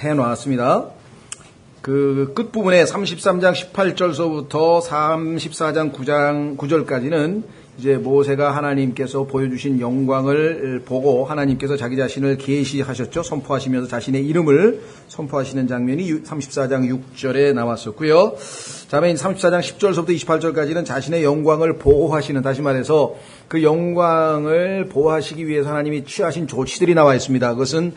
해놨습니다. 그 끝부분에 33장 18절서부터 34장 9절까지는 이제 모세가 하나님께서 보여주신 영광을 보고 하나님께서 자기 자신을 계시하셨죠. 선포하시면서 자신의 이름을 선포하시는 장면이 34장 6절에 나왔었고요. 다음에 34장 10절서부터 28절까지는 자신의 영광을 보호하시는, 다시 말해서 그 영광을 보호하시기 위해서 하나님이 취하신 조치들이 나와 있습니다. 그것은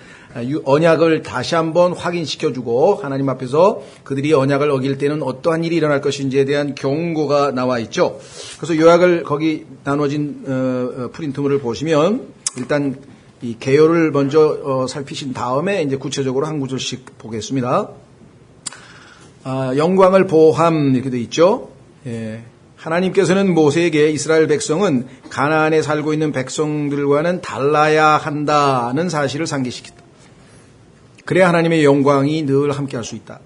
언약을 다시 한번 확인시켜주고 하나님 앞에서 그들이 언약을 어길 때는 어떠한 일이 일어날 것인지에 대한 경고가 나와 있죠. 그래서 요약을 거기 나눠진 프린트물을 보시면 일단 이 개요를 먼저 살피신 다음에 이제 구체적으로 한 구절씩 보겠습니다. 영광을 보호함 이렇게 돼 있죠. 예. 하나님께서는 모세에게 이스라엘 백성은 가나안에 살고 있는 백성들과는 달라야 한다는 사실을 상기시켰다. 그래야 하나님의 영광이 늘 함께할 수 있다.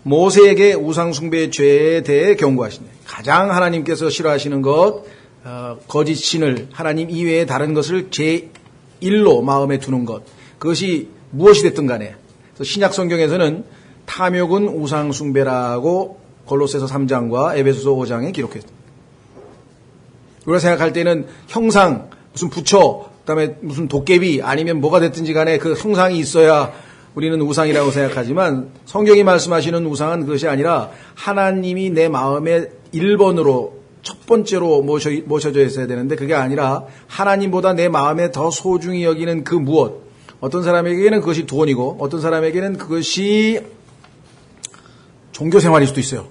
모세에게 우상숭배의 죄에 대해 경고하신다. 가장 하나님께서 싫어하시는 것, 거짓 신을, 하나님 이외에 다른 것을 제1로 마음에 두는 것, 그것이 무엇이 됐든 간에. 그래서 신약 성경에서는 탐욕은 우상숭배라고 골로새서 3장과 에베소서 5장에 기록했습니다. 우리가 생각할 때는 형상, 무슨 부처, 그다음에 무슨 도깨비 아니면 뭐가 됐든지 간에 그 형상이 있어야 우리는 우상이라고 생각하지만 성경이 말씀하시는 우상은 그것이 아니라 하나님이 내 마음에 1번으로 첫 번째로 모셔져 있어야 되는데 그게 아니라 하나님보다 내 마음에 더 소중히 여기는 그 무엇. 어떤 사람에게는 그것이 돈이고 어떤 사람에게는 그것이 종교생활일 수도 있어요.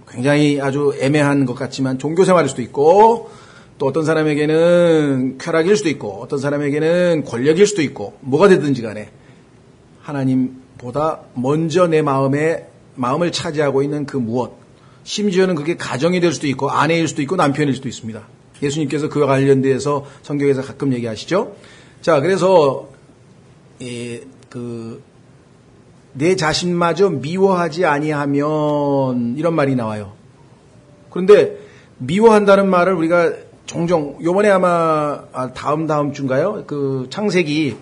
굉장히 아주 애매한 것 같지만 종교생활일 수도 있고 또 어떤 사람에게는 쾌락일 수도 있고 어떤 사람에게는 권력일 수도 있고 뭐가 되든지 간에 하나님보다 먼저 내 마음을 차지하고 있는 그 무엇, 심지어는 그게 가정이 될 수도 있고 아내일 수도 있고 남편일 수도 있습니다. 예수님께서 그와 관련돼서 성경에서 가끔 얘기하시죠. 자, 그래서 내 자신마저 미워하지 아니하면 이런 말이 나와요. 그런데 미워한다는 말을 우리가 종종 요번에 아마 다음 주인가요? 그 창세기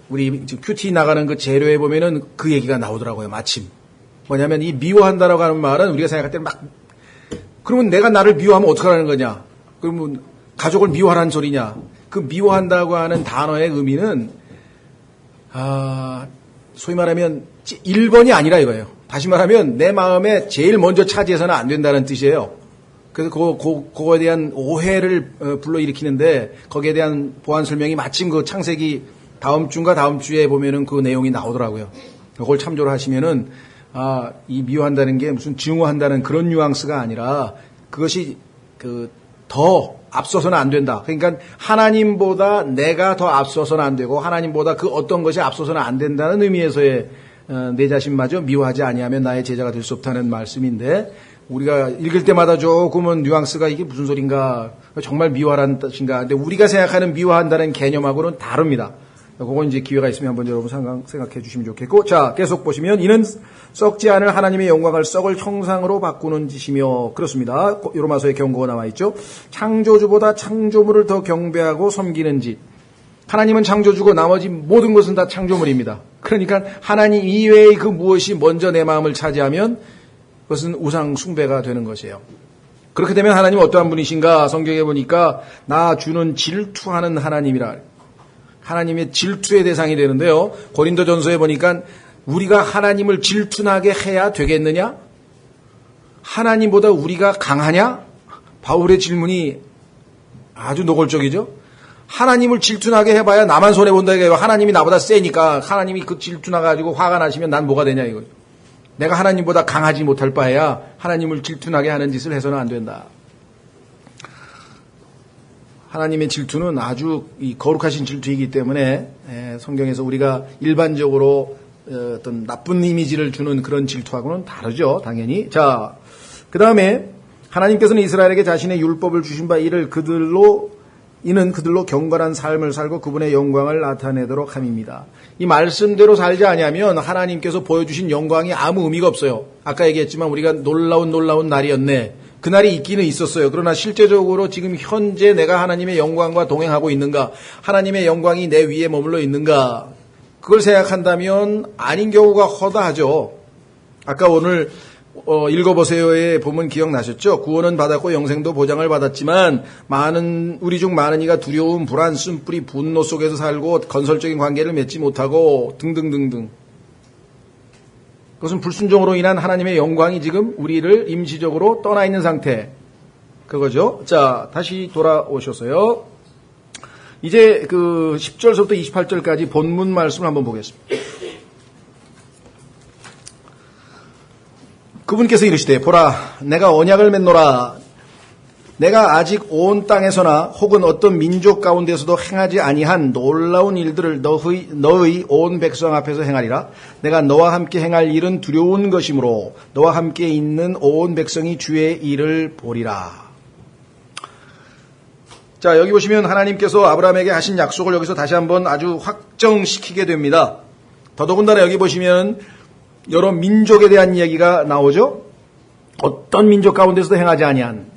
우리 지금 큐티 나가는 그 재료에 보면은 그 얘기가 나오더라고요. 마침 뭐냐면 이 미워한다라고 하는 말은 우리가 생각할 때는 막 그러면 내가 나를 미워하면 어떡하라는 거냐? 그러면 가족을 미워하라는 소리냐? 그 미워한다고 하는 단어의 의미는 소위 말하면 1번이 아니라 이거예요. 다시 말하면 내 마음에 제일 먼저 차지해서는 안 된다는 뜻이에요. 그래서 그거에 대한 오해를 불러일으키는데 거기에 대한 보완 설명이 마침 그 창세기 다음 주인가 다음 주에 보면은 그 내용이 나오더라고요. 그걸 참조를 하시면은 이 미워한다는 게 무슨 증오한다는 그런 뉘앙스가 아니라 그것이 더 앞서서는 안 된다. 그러니까 하나님보다 내가 더 앞서서는 안 되고 하나님보다 그 어떤 것이 앞서서는 안 된다는 의미에서의 내 자신마저 미워하지 아니하면 나의 제자가 될 수 없다는 말씀인데 우리가 읽을 때마다 조금은 뉘앙스가 이게 무슨 소린가 정말 미워하라는 뜻인가. 근데 우리가 생각하는 미워한다는 개념하고는 다릅니다. 그건 이제 기회가 있으면 한번 여러분 생각해 주시면 좋겠고. 자, 계속 보시면 이는 썩지 않을 하나님의 영광을 썩을 형상으로 바꾸는 짓이며 그렇습니다. 로마서의 경고가 나와 있죠. 창조주보다 창조물을 더 경배하고 섬기는 짓. 하나님은 창조주고 나머지 모든 것은 다 창조물입니다. 그러니까 하나님 이외의 그 무엇이 먼저 내 마음을 차지하면 그것은 우상 숭배가 되는 것이에요. 그렇게 되면 하나님은 어떠한 분이신가? 성경에 보니까 나 주는 질투하는 하나님이라. 하나님의 질투의 대상이 되는데요. 고린도전서에 보니까 우리가 하나님을 질투나게 해야 되겠느냐? 하나님보다 우리가 강하냐? 바울의 질문이 아주 노골적이죠. 하나님을 질투나게 해봐야 나만 손해본다 이거예요. 하나님이 나보다 세니까 하나님이 그 질투나가지고 화가 나시면 난 뭐가 되냐 이거죠. 내가 하나님보다 강하지 못할 바에야 하나님을 질투나게 하는 짓을 해서는 안 된다. 하나님의 질투는 아주 거룩하신 질투이기 때문에 성경에서 우리가 일반적으로 어떤 나쁜 이미지를 주는 그런 질투하고는 다르죠. 당연히. 자, 그 다음에 하나님께서는 이스라엘에게 자신의 율법을 주신 바 이는 그들로 경건한 삶을 살고 그분의 영광을 나타내도록 함입니다. 이 말씀대로 살지 아니하면 하나님께서 보여주신 영광이 아무 의미가 없어요. 아까 얘기했지만 우리가 놀라운 날이었네. 그날이 있기는 있었어요. 그러나 실제적으로 지금 현재 내가 하나님의 영광과 동행하고 있는가? 하나님의 영광이 내 위에 머물러 있는가? 그걸 생각한다면 아닌 경우가 허다하죠. 아까 오늘 읽어보세요에 보면 기억나셨죠? 구원은 받았고 영생도 보장을 받았지만 우리 중 많은 이가 두려움, 불안, 쓴뿌리, 분노 속에서 살고 건설적인 관계를 맺지 못하고 등등등등. 그것은 불순종으로 인한 하나님의 영광이 지금 우리를 임시적으로 떠나 있는 상태. 그거죠. 자, 다시 돌아오셔서요. 이제 그 10절부터 28절까지 본문 말씀을 한번 보겠습니다. 그분께서 이르시되 보라 내가 언약을 맺노라 내가 아직 온 땅에서나 혹은 어떤 민족 가운데서도 행하지 아니한 놀라운 일들을 너의 온 백성 앞에서 행하리라. 내가 너와 함께 행할 일은 두려운 것이므로 너와 함께 있는 온 백성이 주의 일을 보리라. 자, 여기 보시면 하나님께서 아브라함에게 하신 약속을 여기서 다시 한번 아주 확정시키게 됩니다. 더더군다나 여기 보시면 여러 민족에 대한 이야기가 나오죠. 어떤 민족 가운데서도 행하지 아니한.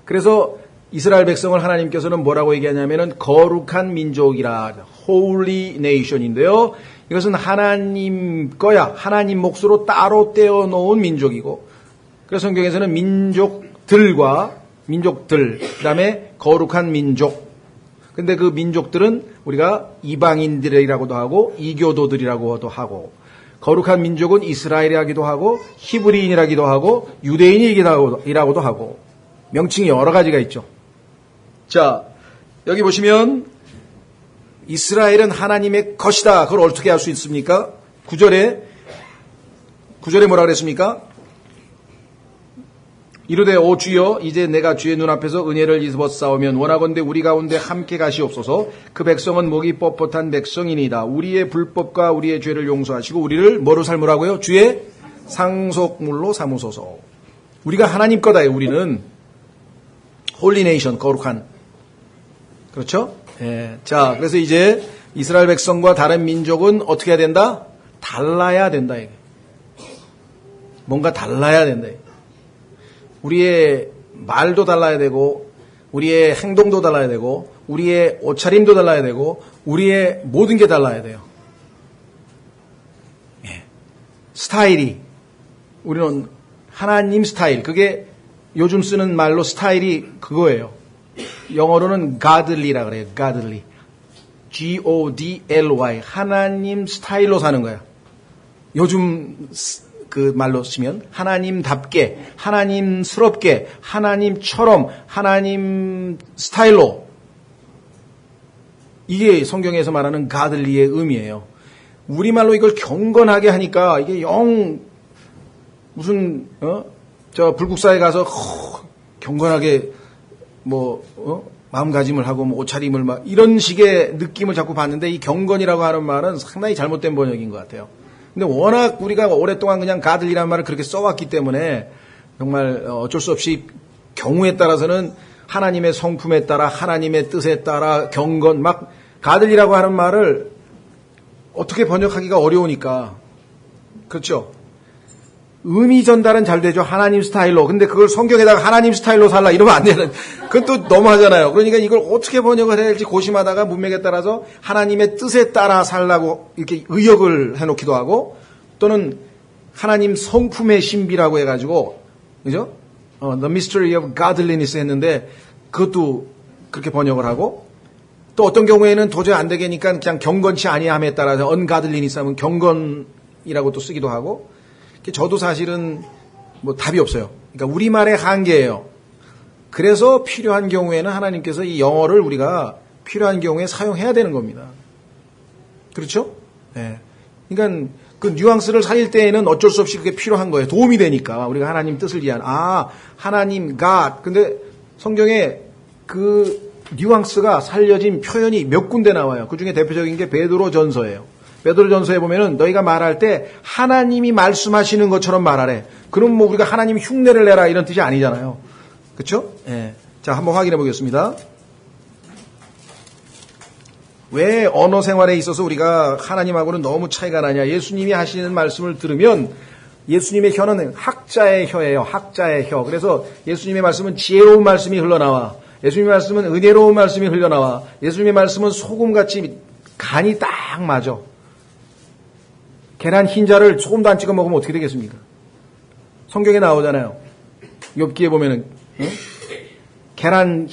그래서 이스라엘 백성을 하나님께서는 뭐라고 얘기하냐면은 거룩한 민족이라, holy nation인데요. 이것은 하나님 거야. 하나님 몫으로 따로 떼어놓은 민족이고, 그래서 성경에서는 민족들, 그다음에 거룩한 민족. 근데 그 민족들은 우리가 이방인들이라고도 하고 이교도들이라고도 하고, 거룩한 민족은 이스라엘이라기도 하고 히브리인이라기도 하고 유대인이라고도 하고 명칭이 여러 가지가 있죠. 자, 여기 보시면 이스라엘은 하나님의 것이다. 그걸 어떻게 알 수 있습니까? 9절에 뭐라 그랬습니까? 이르되 오 주여 이제 내가 주의 눈앞에서 은혜를 입었사오면 원하건대 우리 가운데 함께 가시옵소서. 그 백성은 목이 뻣뻣한 백성이니이다. 우리의 불법과 우리의 죄를 용서하시고 우리를 뭐로 삼으라고요? 주의 상속물로 삼으소서. 우리가 하나님 거다요. 우리는 홀리 네이션, 거룩한. 그렇죠? 예. 자, 그래서 이제 이스라엘 백성과 다른 민족은 어떻게 해야 된다? 달라야 된다. 이게. 뭔가 달라야 된다. 우리의 말도 달라야 되고 우리의 행동도 달라야 되고 우리의 옷차림도 달라야 되고 우리의 모든 게 달라야 돼요. 예. 스타일이 우리는 하나님 스타일, 그게 요즘 쓰는 말로 스타일이 그거예요. 영어로는 godly라 그래요. godly. Godly. 하나님 스타일로 사는 거야. 요즘 그 말로 쓰면 하나님답게, 하나님스럽게, 하나님처럼, 하나님 스타일로. 이게 성경에서 말하는 가들리의 의미예요. 우리말로 이걸 경건하게 하니까 이게 무슨 저 불국사에 가서 경건하게 마음가짐을 하고 옷차림을 막 이런 식의 느낌을 자꾸 받는데, 이 경건이라고 하는 말은 상당히 잘못된 번역인 것 같아요. 근데 워낙 우리가 오랫동안 그냥 가들이라는 말을 그렇게 써왔기 때문에 정말 어쩔 수 없이 경우에 따라서는 하나님의 성품에 따라, 하나님의 뜻에 따라 경건, 막 가들이라고 하는 말을 어떻게 번역하기가 어려우니까. 그렇죠? 의미 전달은 잘 되죠. 하나님 스타일로. 근데 그걸 성경에다가 하나님 스타일로 살라 이러면 안 되는. 그건 또 너무하잖아요. 그러니까 이걸 어떻게 번역을 해야 할지 고심하다가 문맥에 따라서 하나님의 뜻에 따라 살라고 이렇게 의역을 해놓기도 하고, 또는 하나님 성품의 신비라고 해가지고, 그죠? The Mystery of Godliness 했는데 그것도 그렇게 번역을 하고, 또 어떤 경우에는 도저히 안 되겠으니까 그냥 경건치 아니함에 따라서 Ungodliness 하면 경건이라고 또 쓰기도 하고. 저도 사실은 답이 없어요. 그러니까 우리말의 한계예요. 그래서 필요한 경우에는 하나님께서 이 영어를 우리가 필요한 경우에 사용해야 되는 겁니다. 그렇죠? 네. 그러니까 그 뉘앙스를 살릴 때에는 어쩔 수 없이 그게 필요한 거예요. 도움이 되니까 우리가 하나님 뜻을 이해하는. 하나님 God. 근데 성경에 그 뉘앙스가 살려진 표현이 몇 군데 나와요. 그 중에 대표적인 게 베드로전서예요. 베드로전서에 보면은 너희가 말할 때 하나님이 말씀하시는 것처럼 말하래. 그럼 우리가 하나님 흉내를 내라 이런 뜻이 아니잖아요. 그렇죠? 예. 자, 한번 확인해 보겠습니다. 왜 언어 생활에 있어서 우리가 하나님하고는 너무 차이가 나냐? 예수님이 하시는 말씀을 들으면 예수님의 혀는 학자의 혀예요. 학자의 혀. 그래서 예수님의 말씀은 지혜로운 말씀이 흘러나와. 예수님의 말씀은 은혜로운 말씀이 흘러나와. 예수님의 말씀은 소금같이 간이 딱 맞아. 계란 흰자를 소금도 안 찍어 먹으면 어떻게 되겠습니까? 성경에 나오잖아요. 욥기에 보면은 계란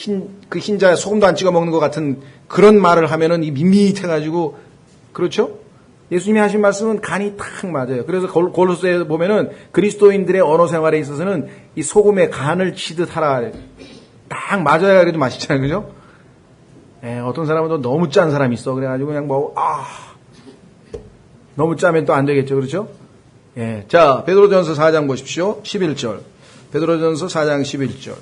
그 흰자에 소금도 안 찍어 먹는 것 같은 그런 말을 하면은 이 밋밋해가지고 그렇죠? 예수님이 하신 말씀은 간이 탁 맞아요. 그래서 골로새에 보면은 그리스도인들의 언어 생활에 있어서는 이 소금에 간을 치듯 하라. 딱 맞아야 그래도 맛있잖아요. 그죠? 예, 어떤 사람은 또 너무 짠 사람이 있어. 그래가지고 그냥 너무 짜면 또 안 되겠죠. 그렇죠? 예. 자, 베드로전서 4장 보십시오. 11절. 베드로전서 4장 11절.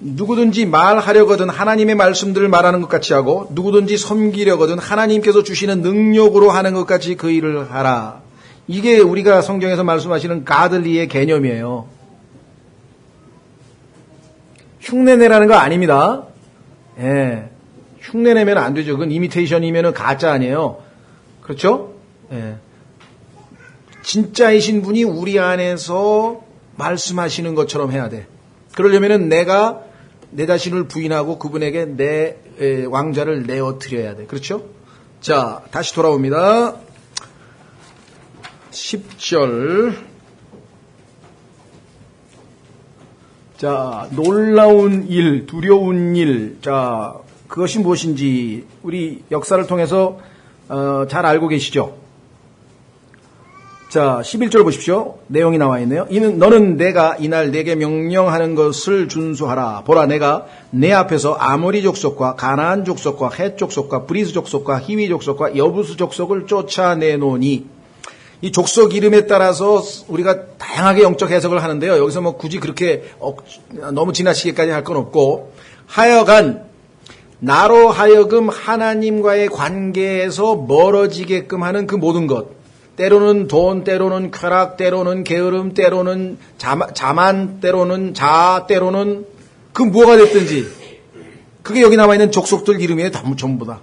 누구든지 말하려거든 하나님의 말씀들을 말하는 것 같이 하고 누구든지 섬기려거든 하나님께서 주시는 능력으로 하는 것 같이 그 일을 하라. 이게 우리가 성경에서 말씀하시는 가들리의 개념이에요. 흉내내라는 거 아닙니다. 예. 흉내내면 안 되죠. 그건 이미테이션이면은 가짜 아니에요. 그렇죠? 예. 진짜이신 분이 우리 안에서 말씀하시는 것처럼 해야 돼. 그러려면은 내가 내 자신을 부인하고 그분에게 내 왕자를 내어드려야 돼. 그렇죠? 자, 다시 돌아옵니다. 10절. 자, 놀라운 일, 두려운 일. 자, 그것이 무엇인지 우리 역사를 통해서 잘 알고 계시죠? 자, 11절 보십시오. 내용이 나와 있네요. 너는 내가 이날 내게 명령하는 것을 준수하라. 보라, 내가 내 앞에서 아모리 족속과 가나안 족속과 헷 족속과 브리스 족속과 히위 족속과 여부스 족속을 쫓아내노니. 이 족속 이름에 따라서 우리가 다양하게 영적 해석을 하는데요. 여기서 뭐 굳이 그렇게 너무 지나치게까지 할 건 없고, 하여간 나로 하여금 하나님과의 관계에서 멀어지게끔 하는 그 모든 것, 때로는 돈, 때로는 쾌락, 때로는 게으름, 때로는 자만, 때로는 자아, 때로는 그 뭐가 됐든지 그게 여기 남아있는 족속들 이름이에요. 전부다.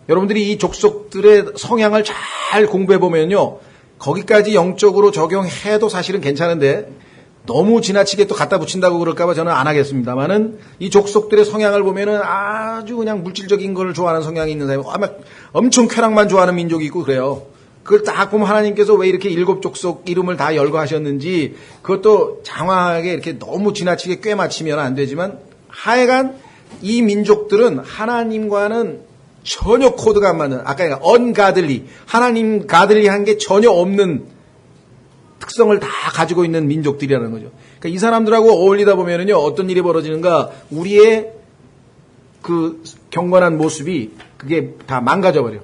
여러분들이 이 족속들의 성향을 잘 공부해보면요, 거기까지 영적으로 적용해도 사실은 괜찮은데 너무 지나치게 또 갖다 붙인다고 그럴까봐 저는 안 하겠습니다만은, 이 족속들의 성향을 보면은 아주 그냥 물질적인 걸 좋아하는 성향이 있는 사람이 아마 엄청 쾌락만 좋아하는 민족이 있고 그래요. 그걸 딱 보면 하나님께서 왜 이렇게 7 족속 이름을 다 열거하셨는지 그것도 장황하게 이렇게 너무 지나치게 꿰맞추면 안 되지만, 하여간 이 민족들은 하나님과는 전혀 코드가 안 맞는, 아까 언가들리, 하나님 가들리한 게 전혀 없는 특성을 다 가지고 있는 민족들이라는 거죠. 그러니까 이 사람들하고 어울리다 보면은요, 어떤 일이 벌어지는가, 우리의 그 경건한 모습이 그게 다 망가져 버려.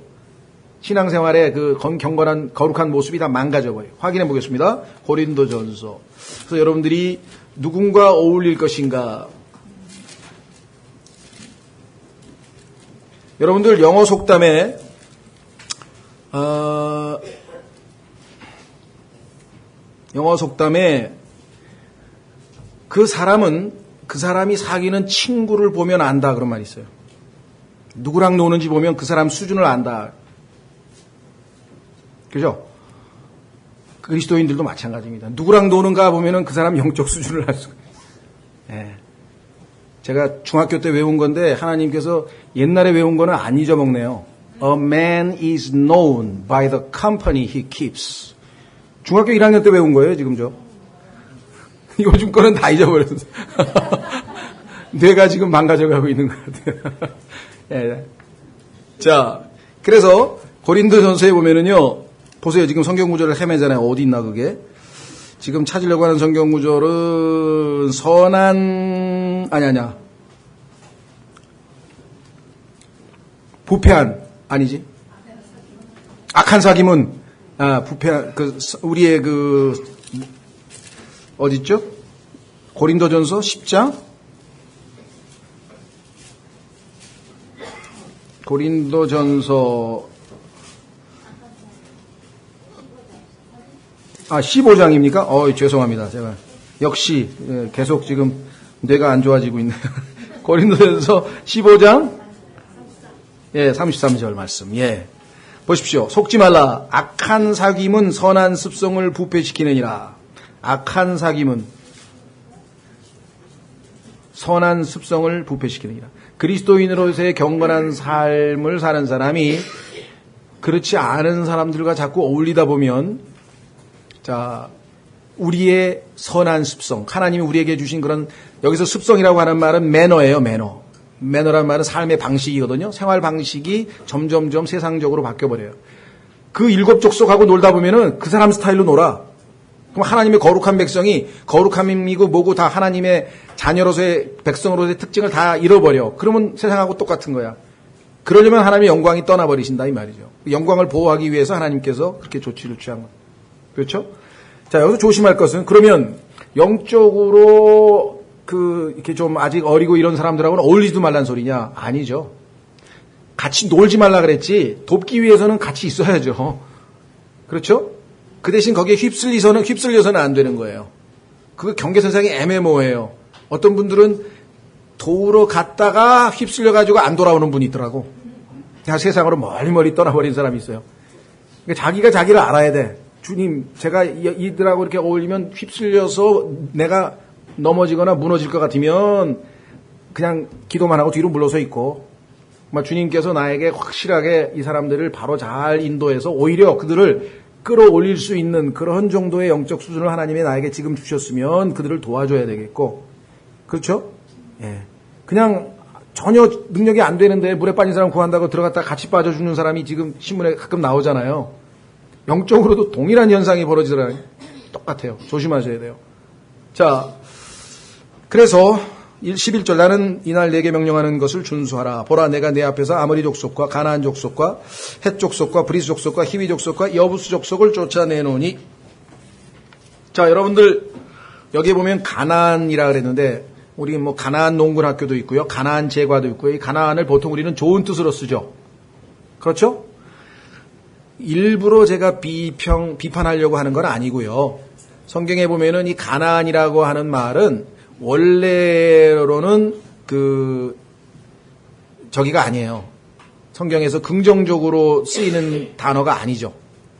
신앙생활의 그 경건한 거룩한 모습이 다 망가져 버려. 확인해 보겠습니다. 고린도전서. 그래서 여러분들이 누군가 어울릴 것인가? 여러분들 영어 속담에 그 사람이 사귀는 친구를 보면 안다 그런 말이 있어요. 누구랑 노는지 보면 그 사람 수준을 안다. 그죠? 그리스도인들도 마찬가지입니다. 누구랑 노는가 보면은 그 사람 영적 수준을 알 수가 있어요. 예. 제가 중학교 때 외운 건데 하나님께서 옛날에 외운 거는 안 잊어먹네요. A man is known by the company he keeps. 중학교 1학년 때 외운 거예요, 지금 저. 요즘 거는 다 잊어버렸어요. 뇌가 지금 망가져가고 있는 것 같아요. 예. 자, 그래서 고린도전서에 보면은요, 보세요. 지금 성경 구절을 헤매잖아요. 어디 있나 그게? 지금 찾으려고 하는 성경 구절은 부패한 아니지? 악한 사귐은 부패한 우리의 어디 있죠? 고린도전서 10장. 고린도전서 15장입니까? 죄송합니다. 제가 역시 계속 지금 뇌가 안 좋아지고 있네요. 고린도전서 15장 33절 말씀. 보십시오. 속지 말라. 악한 사귐은 선한 습성을 부패시키느니라. 악한 사귐은 선한 습성을 부패시키느니라. 그리스도인으로서의 경건한 삶을 사는 사람이 그렇지 않은 사람들과 자꾸 어울리다 보면, 자, 우리의 선한 습성, 하나님이 우리에게 주신 그런, 여기서 습성이라고 하는 말은 매너예요, 매너. 매너란 말은 삶의 방식이거든요. 생활 방식이 점점점 세상적으로 바뀌어버려요. 그 일곱 족속하고 놀다 보면은 그 사람 스타일로 놀아. 그럼 하나님의 거룩한 백성이 거룩함이고 뭐고 다 하나님의 자녀로서의 백성으로서의 특징을 다 잃어버려. 그러면 세상하고 똑같은 거야. 그러려면 하나님의 영광이 떠나버리신다 이 말이죠. 영광을 보호하기 위해서 하나님께서 그렇게 조치를 취한 것. 그렇죠? 자, 여기서 조심할 것은 그러면 영적으로 이렇게 좀 아직 어리고 이런 사람들하고는 어울리지도 말란 소리냐? 아니죠. 같이 놀지 말라 그랬지. 돕기 위해서는 같이 있어야죠. 그렇죠? 그 대신 거기에 휩쓸려서는 안 되는 거예요. 그 경계선상이 애매모호해요. 어떤 분들은 도우러 갔다가 휩쓸려가지고 안 돌아오는 분이 있더라고. 그냥 세상으로 멀리 떠나버린 사람이 있어요. 그러니까 자기가 자기를 알아야 돼. 주님, 제가 이들하고 이렇게 어울리면 휩쓸려서 내가 넘어지거나 무너질 것 같으면 그냥 기도만 하고 뒤로 물러서 있고, 주님께서 나에게 확실하게 이 사람들을 바로 잘 인도해서 오히려 그들을 끌어올릴 수 있는 그런 정도의 영적 수준을 하나님이 나에게 지금 주셨으면 그들을 도와줘야 되겠고, 그렇죠? 예. 그냥 전혀 능력이 안 되는데 물에 빠진 사람 구한다고 들어갔다 같이 빠져 죽는 사람이 지금 신문에 가끔 나오잖아요. 영적으로도 동일한 현상이 벌어지더라고요. 똑같아요. 조심하셔야 돼요. 자, 그래서 11절 나는 이날 내게 명령하는 것을 준수하라. 보라 내가 내 앞에서 아모리 족속과 가나안 족속과 헷 족속과 브리스 족속과 히위 족속과 여부스 족속을 쫓아내노니. 자, 여러분들 여기 보면 가나안이라 그랬는데 우리 가나안 농군학교도 있고요. 가나안 제과도 있고요. 이 가나안을 보통 우리는 좋은 뜻으로 쓰죠. 그렇죠? 일부러 제가 비판하려고 하는 건 아니고요. 성경에 보면은 이 가나안이라고 하는 말은 원래로는 저기가 아니에요. 성경에서 긍정적으로 쓰이는 단어가 아니죠.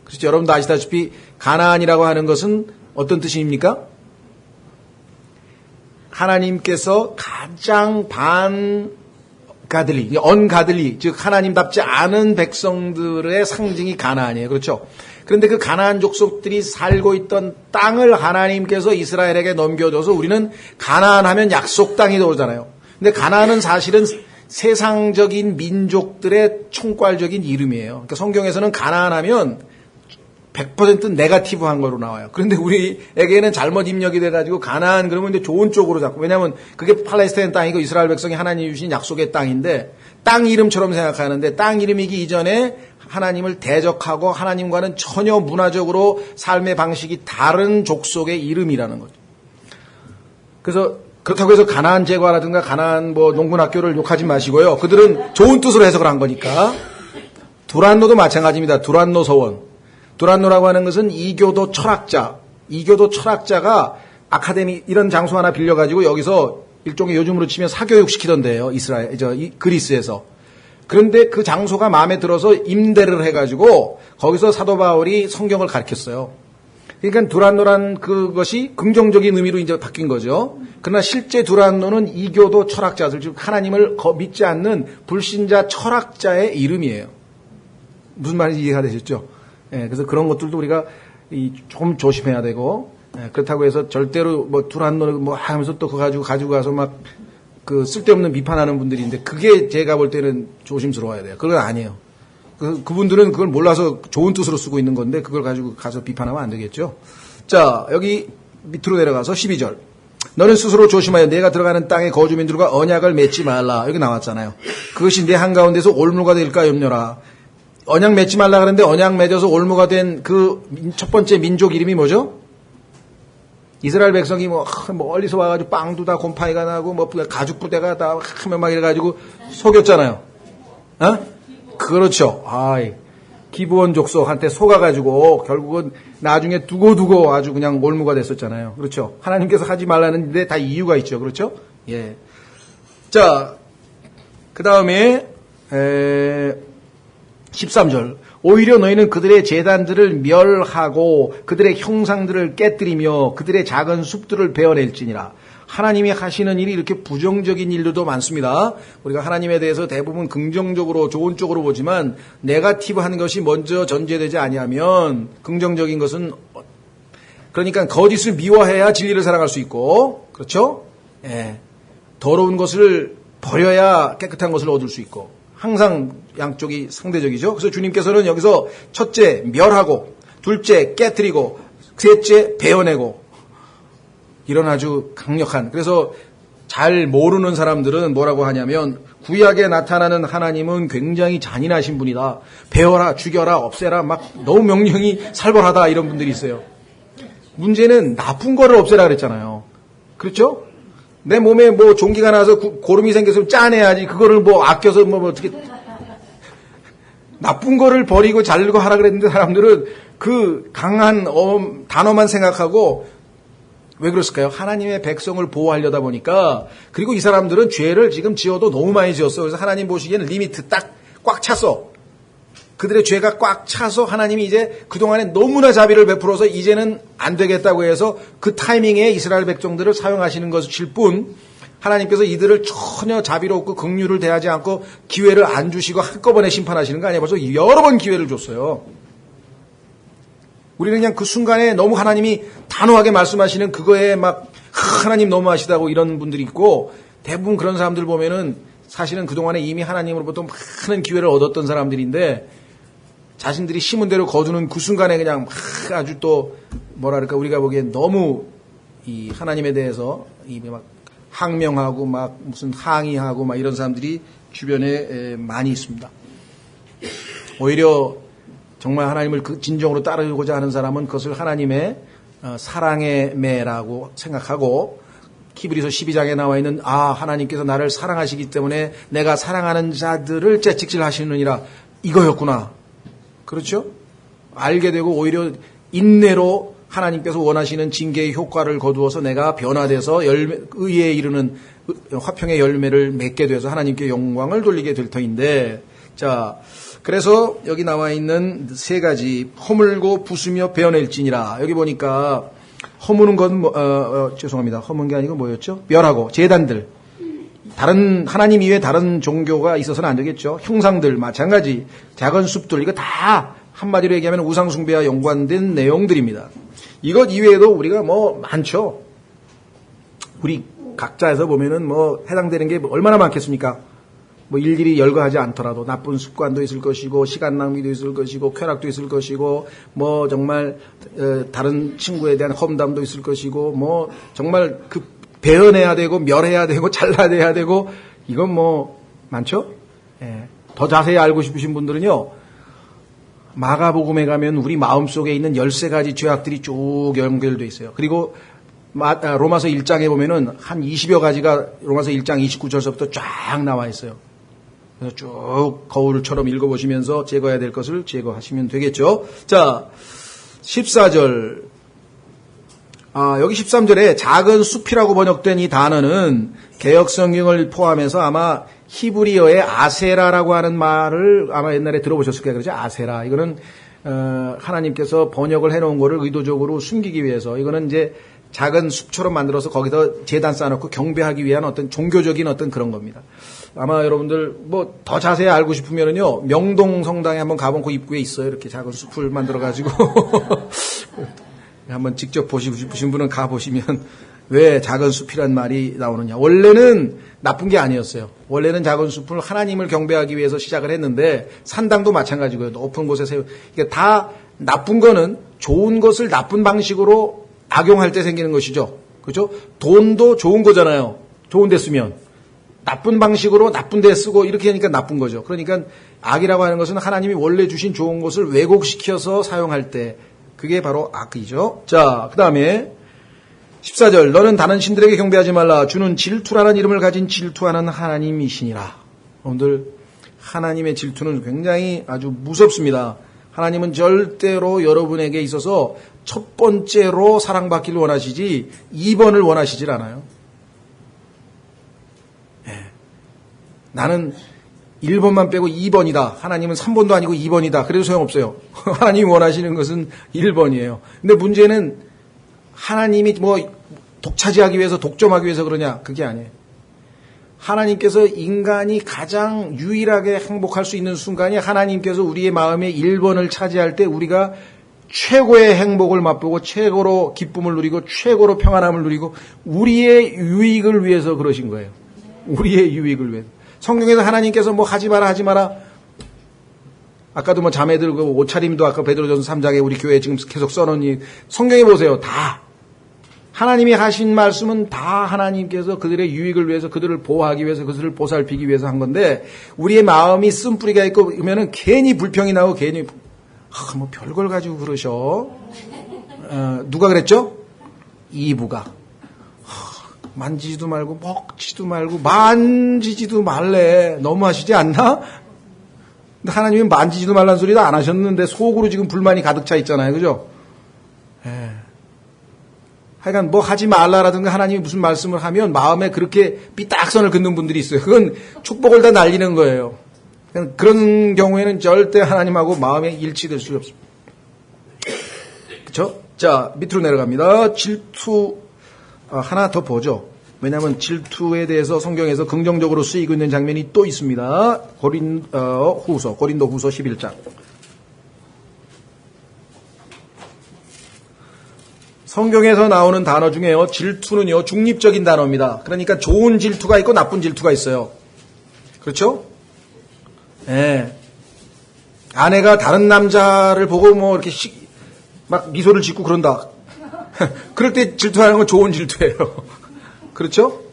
그렇죠? 여러분도 아시다시피 가나안이라고 하는 것은 어떤 뜻입니까? 하나님께서 가장 언가들리, 즉 하나님답지 않은 백성들의 상징이 가나안이에요. 그렇죠? 그런데 그 가나안 족속들이 살고 있던 땅을 하나님께서 이스라엘에게 넘겨줘서 우리는 가나안 하면 약속 땅이 떠오르잖아요. 근데 가나안은 사실은 세상적인 민족들의 총괄적인 이름이에요. 그러니까 성경에서는 가나안 하면 100% 네거티브한 거로 나와요. 그런데 우리에게는 잘못 입력이 돼가지고 가나안 그러면 이제 좋은 쪽으로 자꾸, 왜냐하면 그게 팔레스타인 땅이고 이스라엘 백성이 하나님이 주신 약속의 땅인데 땅 이름처럼 생각하는데 땅 이름이기 이전에 하나님을 대적하고 하나님과는 전혀 문화적으로 삶의 방식이 다른 족속의 이름이라는 거죠. 그래서 그렇다고 해서 가나안 제과라든가 가나안 농군학교를 욕하지 마시고요. 그들은 좋은 뜻으로 해석을 한 거니까. 두란노도 마찬가지입니다. 두란노 서원. 두란노라고 하는 것은 이교도 철학자가 아카데미 이런 장소 하나 빌려가지고 여기서 일종의 요즘으로 치면 사교육 시키던데요. 그리스에서. 그런데 그 장소가 마음에 들어서 임대를 해가지고 거기서 사도 바울이 성경을 가르쳤어요. 그러니까 두란노란 그것이 긍정적인 의미로 이제 바뀐 거죠. 그러나 실제 두란노는 이교도 철학자들, 즉 하나님을 믿지 않는 불신자 철학자의 이름이에요. 무슨 말인지 이해가 되셨죠? 예, 그래서 그런 것들도 우리가 좀 조심해야 되고, 예, 그렇다고 해서 절대로 두란노 하면서 또 그거 가지고 가서 쓸데없는 비판하는 분들이 있는데 그게 제가 볼 때는 조심스러워야 돼요. 그건 아니에요. 그분들은 그걸 몰라서 좋은 뜻으로 쓰고 있는 건데 그걸 가지고 가서 비판하면 안 되겠죠. 자, 여기 밑으로 내려가서 12절. 너는 스스로 조심하여 내가 들어가는 땅의 거주민들과 언약을 맺지 말라. 여기 나왔잖아요. 그것이 내 한가운데서 올무가 될까 염려라. 언약 맺지 말라 그랬는데 언약 맺어서 올무가 된 그 첫 번째 민족 이름이 뭐죠? 이스라엘 백성이 멀리서 와가지고 빵도 다 곰팡이가 나고 가죽 부대가 다 하면 막 이래가지고 속였잖아요. 그렇죠. 기브온 족속한테 속아가지고 결국은 나중에 두고 아주 그냥 올무가 됐었잖아요. 그렇죠. 하나님께서 하지 말라는데 다 이유가 있죠. 그렇죠? 예. 자, 그 다음에 13절 13절. 오히려 너희는 그들의 제단들을 멸하고 그들의 형상들을 깨뜨리며 그들의 작은 숲들을 베어낼지니라. 하나님이 하시는 일이 이렇게 부정적인 일들도 많습니다. 우리가 하나님에 대해서 대부분 긍정적으로 좋은 쪽으로 보지만 네거티브한 것이 먼저 전제되지 아니하면 긍정적인 것은 그러니까 거짓을 미워해야 진리를 사랑할 수 있고 그렇죠? 예. 더러운 것을 버려야 깨끗한 것을 얻을 수 있고 항상 양쪽이 상대적이죠. 그래서 주님께서는 여기서 첫째 멸하고 둘째 깨뜨리고 셋째 베어내고 이런 아주 강력한 그래서 잘 모르는 사람들은 뭐라고 하냐면 구약에 나타나는 하나님은 굉장히 잔인하신 분이다. 베어라 죽여라 없애라 막 너무 명령이 살벌하다 이런 분들이 있어요. 문제는 나쁜 거를 없애라 그랬잖아요. 그렇죠? 내 몸에 뭐 종기가 나서 고름이 생겼으면 짜내야지 그거를 뭐 아껴서 뭐 어떻게 나쁜 거를 버리고 자르고 하라 그랬는데 사람들은 그 강한 단어만 생각하고 왜 그랬을까요? 하나님의 백성을 보호하려다 보니까 그리고 이 사람들은 죄를 지금 지어도 너무 많이 지었어. 그래서 하나님 보시기에는 리미트 딱 꽉 찼어. 그들의 죄가 꽉 차서 하나님이 이제 그동안에 너무나 자비를 베풀어서 이제는 안 되겠다고 해서 그 타이밍에 이스라엘 백성들을 사용하시는 것일 뿐 하나님께서 이들을 전혀 자비롭고 긍휼을 대하지 않고 기회를 안 주시고 한꺼번에 심판하시는 거 아니에요. 벌써 여러 번 기회를 줬어요. 우리는 그냥 그 순간에 너무 하나님이 단호하게 말씀하시는 그거에 막 하나님 너무하시다고 이런 분들이 있고 대부분 그런 사람들 보면은 사실은 그동안에 이미 하나님으로부터 많은 기회를 얻었던 사람들인데 자신들이 심은 대로 거두는 그 순간에 그냥 아주 또 뭐랄까 우리가 보기엔 너무 이 하나님에 대해서 막 항명하고 막 무슨 항의하고 막 이런 사람들이 주변에 많이 있습니다. 오히려 정말 하나님을 진정으로 따르고자 하는 사람은 그것을 하나님의 사랑의 매라고 생각하고 히브리서 12장에 나와 있는 하나님께서 나를 사랑하시기 때문에 내가 사랑하는 자들을 채찍질하시느니라 이거였구나. 그렇죠? 알게 되고 오히려 인내로 하나님께서 원하시는 징계의 효과를 거두어서 내가 변화돼서 의에 이르는 화평의 열매를 맺게 돼서 하나님께 영광을 돌리게 될 터인데 자 그래서 여기 나와 있는 세 가지 허물고 부수며 베어낼지니라 여기 보니까 허무는 건 죄송합니다. 허문 게 아니고 뭐였죠? 멸하고 제단들 다른 하나님 이외에 다른 종교가 있어서는 안 되겠죠. 형상들 마찬가지 작은 숲들 이거 다 한마디로 얘기하면 우상 숭배와 연관된 내용들입니다. 이것 이외에도 우리가 뭐 많죠. 우리 각자에서 보면은 뭐 해당되는 게 얼마나 많겠습니까? 뭐 일일이 열거하지 않더라도 나쁜 습관도 있을 것이고 시간 낭비도 있을 것이고 쾌락도 있을 것이고 뭐 정말 다른 친구에 대한 험담도 있을 것이고 뭐 정말 그 베어내야 되고 멸해야 되고 잘라내야 되고 이건 뭐 많죠? 예. 더 자세히 알고 싶으신 분들은요. 마가복음에 가면 우리 마음속에 있는 13가지 죄악들이 쭉 연결되어 있어요. 그리고 로마서 1장에 보면은 한 20여 가지가 로마서 1장 29절서부터 쫙 나와 있어요. 그래서 쭉 거울처럼 읽어보시면서 제거해야 될 것을 제거하시면 되겠죠. 자, 14절. 여기 13절에 작은 숲이라고 번역된 이 단어는 개역성경을 포함해서 아마 히브리어의 아세라라고 하는 말을 아마 옛날에 들어보셨을 거예요. 그렇죠? 아세라. 이거는 하나님께서 번역을 해놓은 거를 의도적으로 숨기기 위해서 이거는 이제 작은 숲처럼 만들어서 거기서 제단 쌓아놓고 경배하기 위한 어떤 종교적인 어떤 그런 겁니다. 아마 여러분들 뭐 더 자세히 알고 싶으면은요 명동 성당에 한번 가본 그 입구에 있어요. 이렇게 작은 숲을 만들어가지고 한번 직접 보시고 싶으신 분은 가보시면 왜 작은 숲이란 말이 나오느냐. 원래는 나쁜 게 아니었어요. 원래는 작은 숲을 하나님을 경배하기 위해서 시작을 했는데 산당도 마찬가지고요. 높은 곳에 세우. 이게 다 나쁜 거는 좋은 것을 나쁜 방식으로 악용할 때 생기는 것이죠. 그렇죠? 돈도 좋은 거잖아요. 좋은 데 쓰면. 나쁜 방식으로 나쁜 데 쓰고 이렇게 하니까 나쁜 거죠. 그러니까 악이라고 하는 것은 하나님이 원래 주신 좋은 것을 왜곡시켜서 사용할 때 그게 바로 악이죠. 자, 그 다음에 14절 너는 다른 신들에게 경배하지 말라. 주는 질투라는 이름을 가진 질투하는 하나님이시니라. 여러분들 하나님의 질투는 굉장히 아주 무섭습니다. 하나님은 절대로 여러분에게 있어서 첫 번째로 사랑받기를 원하시지 2번을 원하시질 않아요. 네. 나는 1번만 빼고 2번이다. 하나님은 3번도 아니고 2번이다. 그래도 소용없어요. 하나님이 원하시는 것은 1번이에요. 근데 문제는 하나님이 뭐 독차지하기 위해서 독점하기 위해서 그러냐? 그게 아니에요. 하나님께서 인간이 가장 유일하게 행복할 수 있는 순간이 하나님께서 우리의 마음에 1번을 차지할 때 우리가 최고의 행복을 맛보고 최고로 기쁨을 누리고 최고로 평안함을 누리고 우리의 유익을 위해서 그러신 거예요. 우리의 유익을 위해서. 성경에서 하나님께서 뭐 하지 마라. 아까도 뭐 자매들 그 옷차림도 아까 베드로전서 3장에 우리 교회에 지금 계속 써놓은 성경에 보세요. 다. 하나님이 하신 말씀은 다 하나님께서 그들의 유익을 위해서 그들을 보호하기 위해서 그들을 보살피기 위해서 한 건데 우리의 마음이 쓴뿌리가 있고 그러면은 괜히 불평이 나고 괜히 뭐 별걸 가지고 그러셔. 누가 그랬죠? 이브가. 만지지도 말고 먹지도 말고 만지지도 말래. 너무하시지 않나? 근데 하나님은 만지지도 말란 소리도 안 하셨는데 속으로 지금 불만이 가득 차 있잖아요. 그죠? 하여간 뭐 하지 말라라든가 하나님이 무슨 말씀을 하면 마음에 그렇게 삐딱선을 긋는 분들이 있어요. 그건 축복을 다 날리는 거예요. 그런 경우에는 절대 하나님하고 마음에 일치될 수 없습니다. 그렇죠? 자, 밑으로 내려갑니다. 질투 하나 더 보죠. 왜냐하면 질투에 대해서 성경에서 긍정적으로 쓰이고 있는 장면이 또 있습니다. 고린도 후서 11장. 성경에서 나오는 단어 중에요. 질투는요. 중립적인 단어입니다. 그러니까 좋은 질투가 있고 나쁜 질투가 있어요. 그렇죠? 예. 아내가 다른 남자를 보고 뭐 이렇게 막 미소를 짓고 그런다. 그럴 때 질투하는 건 좋은 질투예요. 그렇죠?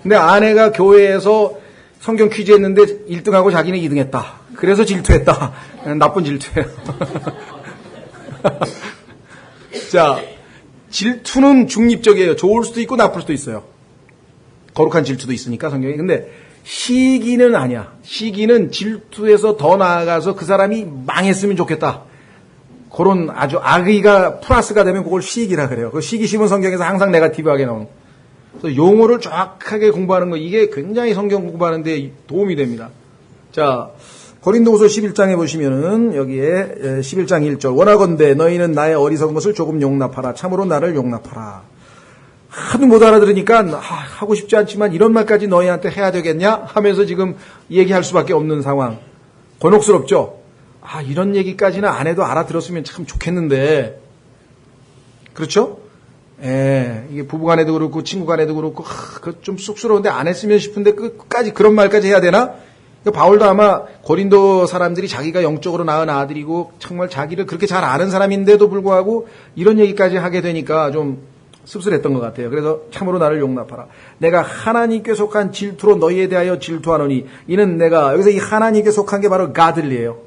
근데 아내가 교회에서 성경 퀴즈 했는데 1등하고 자기는 2등 했다. 그래서 질투했다. 나쁜 질투예요. 자, 질투는 중립적이에요. 좋을 수도 있고 나쁠 수도 있어요. 거룩한 질투도 있으니까 성경에. 근데 시기는 아니야. 시기는 질투에서 더 나아가서 그 사람이 망했으면 좋겠다. 그런 아주 악의가 플러스가 되면 그걸 시기라 그래요. 그 시기심은 성경에서 항상 네거티브하게 나오는. 그래서 용어를 정확하게 공부하는 거 이게 굉장히 성경 공부하는 데 도움이 됩니다. 자, 고린도후서 11장에 보시면은 여기에 11장 1절 원하건대 너희는 나의 어리석은 것을 조금 용납하라. 참으로 나를 용납하라. 하도 못 알아들으니까 하고 싶지 않지만 이런 말까지 너희한테 해야 되겠냐 하면서 지금 얘기할 수밖에 없는 상황. 곤혹스럽죠. 이런 얘기까지는 안 해도 알아들었으면 참 좋겠는데 그렇죠? 이게 부부간에도 그렇고 친구간에도 그렇고 좀 쑥스러운데 안 했으면 싶은데 끝까지 그런 말까지 해야 되나? 바울도 아마 고린도 사람들이 자기가 영적으로 낳은 아들이고 정말 자기를 그렇게 잘 아는 사람인데도 불구하고 이런 얘기까지 하게 되니까 좀 씁쓸했던 것 같아요. 그래서 참으로 나를 용납하라. 내가 하나님께 속한 질투로 너희에 대하여 질투하노니 이는 내가 여기서 이 하나님께 속한 게 바로 가들리예요.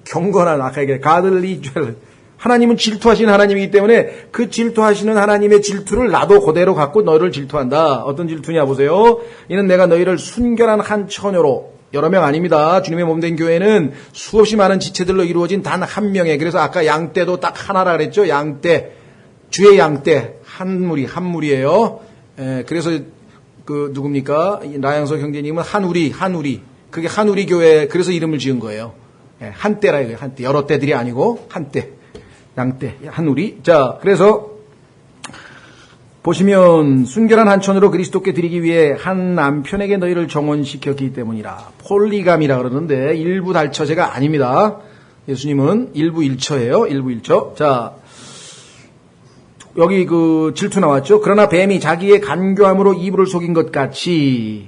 경건한 아까 얘기한 가들리 죄를 하나님은 질투하시는 하나님이기 때문에 그 질투하시는 하나님의 질투를 나도 그대로 갖고 너를 질투한다. 어떤 질투냐 보세요. 이는 내가 너희를 순결한 한 처녀로 여러 명 아닙니다. 주님의 몸된 교회는 수없이 많은 지체들로 이루어진 단 한 명에 그래서 아까 양떼도 딱 하나라 그랬죠. 양떼 주의 양떼 한 무리예요. 그래서 그 누굽니까? 나양석 형제님은 한우리 그게 한우리 교회 그래서 이름을 지은 거예요. 한떼라 이거예요. 한떼 여러 떼들이 아니고 한떼 양떼 한우리. 자 그래서 보시면 순결한 한천으로 그리스도께 드리기 위해 한 남편에게 너희를 정혼시켰기 때문이라. 폴리감이라 그러는데 일부 달처제가 아닙니다. 예수님은 일부 일처예요. 일부 일처. 자 여기 그 질투 나왔죠. 그러나 뱀이 자기의 간교함으로 이브를 속인 것 같이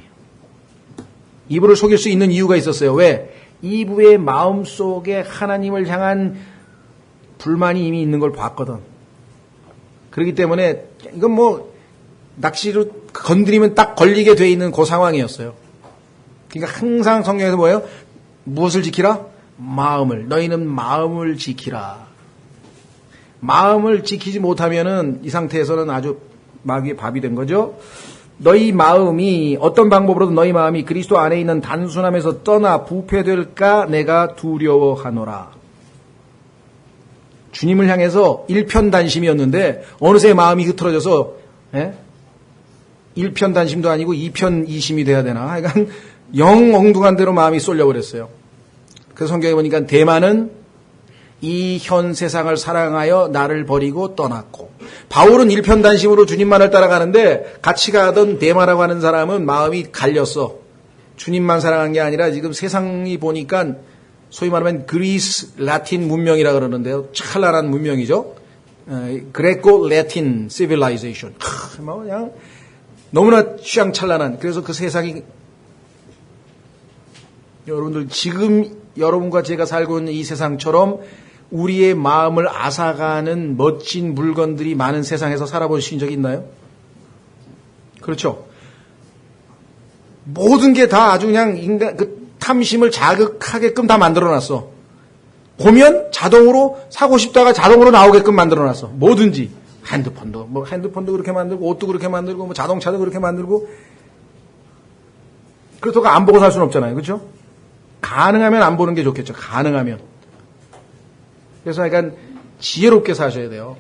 이브를 속일 수 있는 이유가 있었어요. 왜? 이브의 마음속에 하나님을 향한 불만이 이미 있는 걸 봤거든. 그렇기 때문에 이건 뭐 낚시로 건드리면 딱 걸리게 돼 있는 그 상황이었어요. 그러니까 항상 성경에서 뭐예요? 무엇을 지키라? 마음을. 너희는 마음을 지키라. 마음을 지키지 못하면은 이 상태에서는 아주 마귀의 밥이 된 거죠. 너희 마음이 어떤 방법으로든 너희 마음이 그리스도 안에 있는 단순함에서 떠나 부패될까 내가 두려워하노라. 주님을 향해서 일편단심이었는데 어느새 마음이 흐트러져서 일편단심도 아니고 이편이심이 돼야 되나? 그러니까 영 엉뚱한 대로 마음이 쏠려버렸어요. 그래서 성경에 보니까 대만은 이 현 세상을 사랑하여 나를 버리고 떠났고, 바울은 일편단심으로 주님만을 따라가는데 같이 가던 데마라고 하는 사람은 마음이 갈렸어. 주님만 사랑한 게 아니라 지금 세상이 보니까 소위 말하면 그리스 라틴 문명이라 그러는데요. 찬란한 문명이죠. 그레코 라틴 시빌라이제이션. 그냥 너무나 취향찬란한. 그래서 그 세상이, 여러분들 지금 여러분과 제가 살고 있는 이 세상처럼 우리의 마음을 앗아가는 멋진 물건들이 많은 세상에서 살아보신 적이 있나요? 그렇죠. 모든 게 다 아주 그냥 인간 그 탐심을 자극하게끔 다 만들어놨어. 보면 자동으로 사고 싶다가 자동으로 나오게끔 만들어놨어. 뭐든지 핸드폰도 그렇게 만들고, 옷도 그렇게 만들고, 뭐 자동차도 그렇게 만들고. 그렇다고 안 보고 살 수는 없잖아요, 그렇죠? 가능하면 안 보는 게 좋겠죠. 가능하면. 그래서 약간 지혜롭게 사셔야 돼요.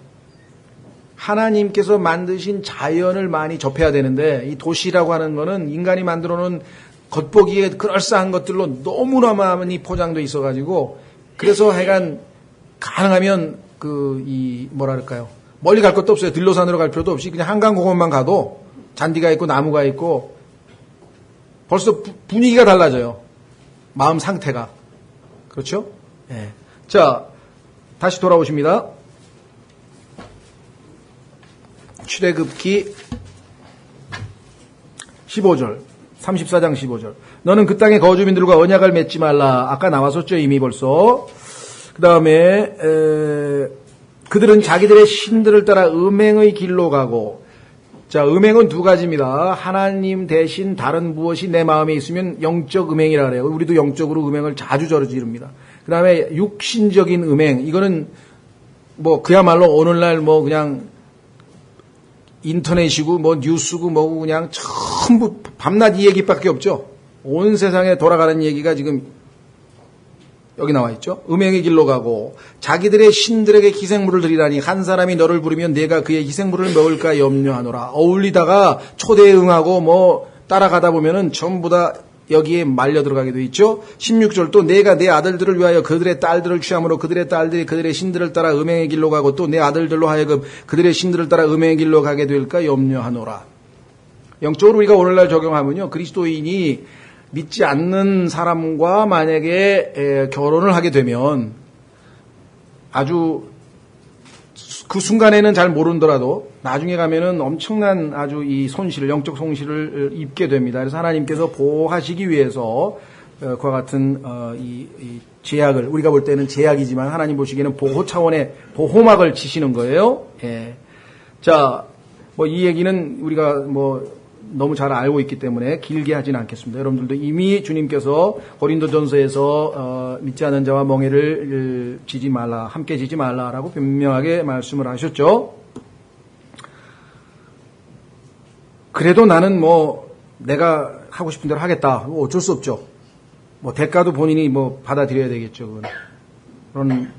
하나님께서 만드신 자연을 많이 접해야 되는데, 이 도시라고 하는 거는 인간이 만들어 놓은 겉보기에 그럴싸한 것들로 너무나 많이 포장돼 있어가지고, 그래서 하여간 가능하면 뭐랄까요. 멀리 갈 것도 없어요. 들로산으로 갈 필요도 없이 그냥 한강공원만 가도 잔디가 있고 나무가 있고 벌써 분위기가 달라져요. 마음 상태가. 그렇죠? 네. 자, 다시 돌아오십니다. 출애굽기 15절, 34장 15절. 너는 그 땅의 거주민들과 언약을 맺지 말라. 아까 나왔었죠, 이미 벌써. 그 다음에 그들은 자기들의 신들을 따라 음행의 길로 가고. 자, 음행은 두 가지입니다. 하나님 대신 다른 무엇이 내 마음에 있으면 영적 음행이라 그래요. 우리도 영적으로 음행을 자주 저지릅니다. 그 다음에 육신적인 음행. 이거는 뭐 그야말로 오늘날 뭐 그냥 인터넷이고 뭐 뉴스고 뭐고 그냥 전부 밤낮 이 얘기밖에 없죠. 온 세상에 돌아가는 얘기가 지금 여기 나와 있죠. 음행의 길로 가고 자기들의 신들에게 희생물을 드리라니 한 사람이 너를 부르면 내가 그의 희생물을 먹을까 염려하노라. 어울리다가 초대에 응하고 뭐 따라가다 보면은 전부 다 여기에 말려 들어가게 돼 있죠. 16절 또 내가 내 아들들을 위하여 그들의 딸들을 취함으로 그들의 딸들이 그들의 신들을 따라 음행의 길로 가고 또 내 아들들로 하여금 그들의 신들을 따라 음행의 길로 가게 될까 염려하노라. 영적으로 우리가 오늘날 적용하면요. 그리스도인이 믿지 않는 사람과 만약에 결혼을 하게 되면 아주 그 순간에는 잘 모르더라도 나중에 가면은 엄청난 아주 이 손실을, 영적 손실을 입게 됩니다. 그래서 하나님께서 보호하시기 위해서 그와 같은 이 제약을, 우리가 볼 때는 제약이지만 하나님 보시기에는 보호 차원의 보호막을 치시는 거예요. 예. 자, 뭐 이 얘기는 우리가 뭐 너무 잘 알고 있기 때문에 길게 하지는 않겠습니다. 여러분들도 이미 주님께서 고린도전서에서 믿지 않는 자와 멍에를 지지 말라, 함께 지지 말라라고 분명하게 말씀을 하셨죠. 그래도 나는 뭐 내가 하고 싶은 대로 하겠다. 뭐 어쩔 수 없죠. 뭐 대가도 본인이 뭐 받아들여야 되겠죠. 그런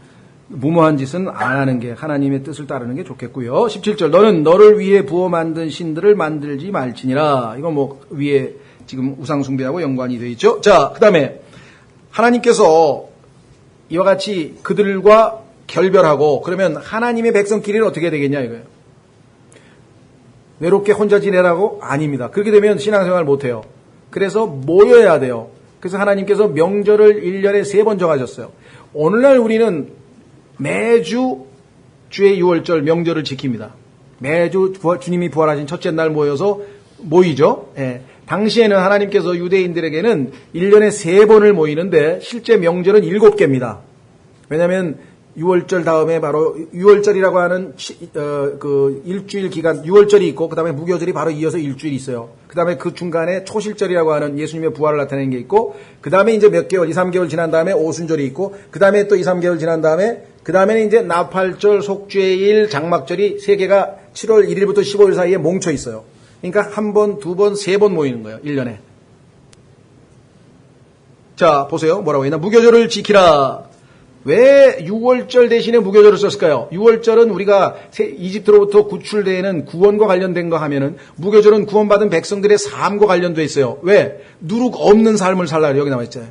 무모한 짓은 안 하는 게 하나님의 뜻을 따르는 게 좋겠고요. 17절 너는 너를 위해 부어 만든 신들을 만들지 말지니라. 이거 뭐 위에 지금 우상 숭배하고 연관이 되어 있죠. 자, 그 다음에 하나님께서 이와 같이 그들과 결별하고 그러면 하나님의 백성끼리는 어떻게 되겠냐 이거예요. 외롭게 혼자 지내라고? 아닙니다. 그렇게 되면 신앙생활 못해요. 그래서 모여야 돼요. 그래서 하나님께서 명절을 1년에 3번 정하셨어요. 오늘날 우리는 매주 주의 유월절 명절을 지킵니다. 매주 주님이 부활하신 첫째 날 모여서 모이죠. 예. 당시에는 하나님께서 유대인들에게는 1년에 3번을 모이는데 실제 명절은 7개입니다. 왜냐하면 유월절 다음에 바로 유월절이라고 하는 그 일주일 기간 유월절이 있고 그 다음에 무교절이 바로 이어서 일주일이 있어요. 그 다음에 그 중간에 초실절이라고 하는 예수님의 부활을 나타내는 게 있고 그 다음에 이제 몇 개월 2, 3개월 지난 다음에 오순절이 있고 그 다음에 또 2, 3개월 지난 다음에 그 다음에는 이제 나팔절, 속죄일, 장막절이 3개가 7월 1일부터 15일 사이에 뭉쳐 있어요. 그러니까 한 번, 두 번, 3번 모이는 거예요. 1년에. 자, 보세요. 뭐라고 했나? 무교절을 지키라. 왜 6월절 대신에 무교절을 썼을까요? 6월절은 우리가 이집트로부터 구출되는 구원과 관련된 거 하면은 무교절은 구원받은 백성들의 삶과 관련돼 있어요. 왜? 누룩 없는 삶을 살라 여기 나와 있잖아요.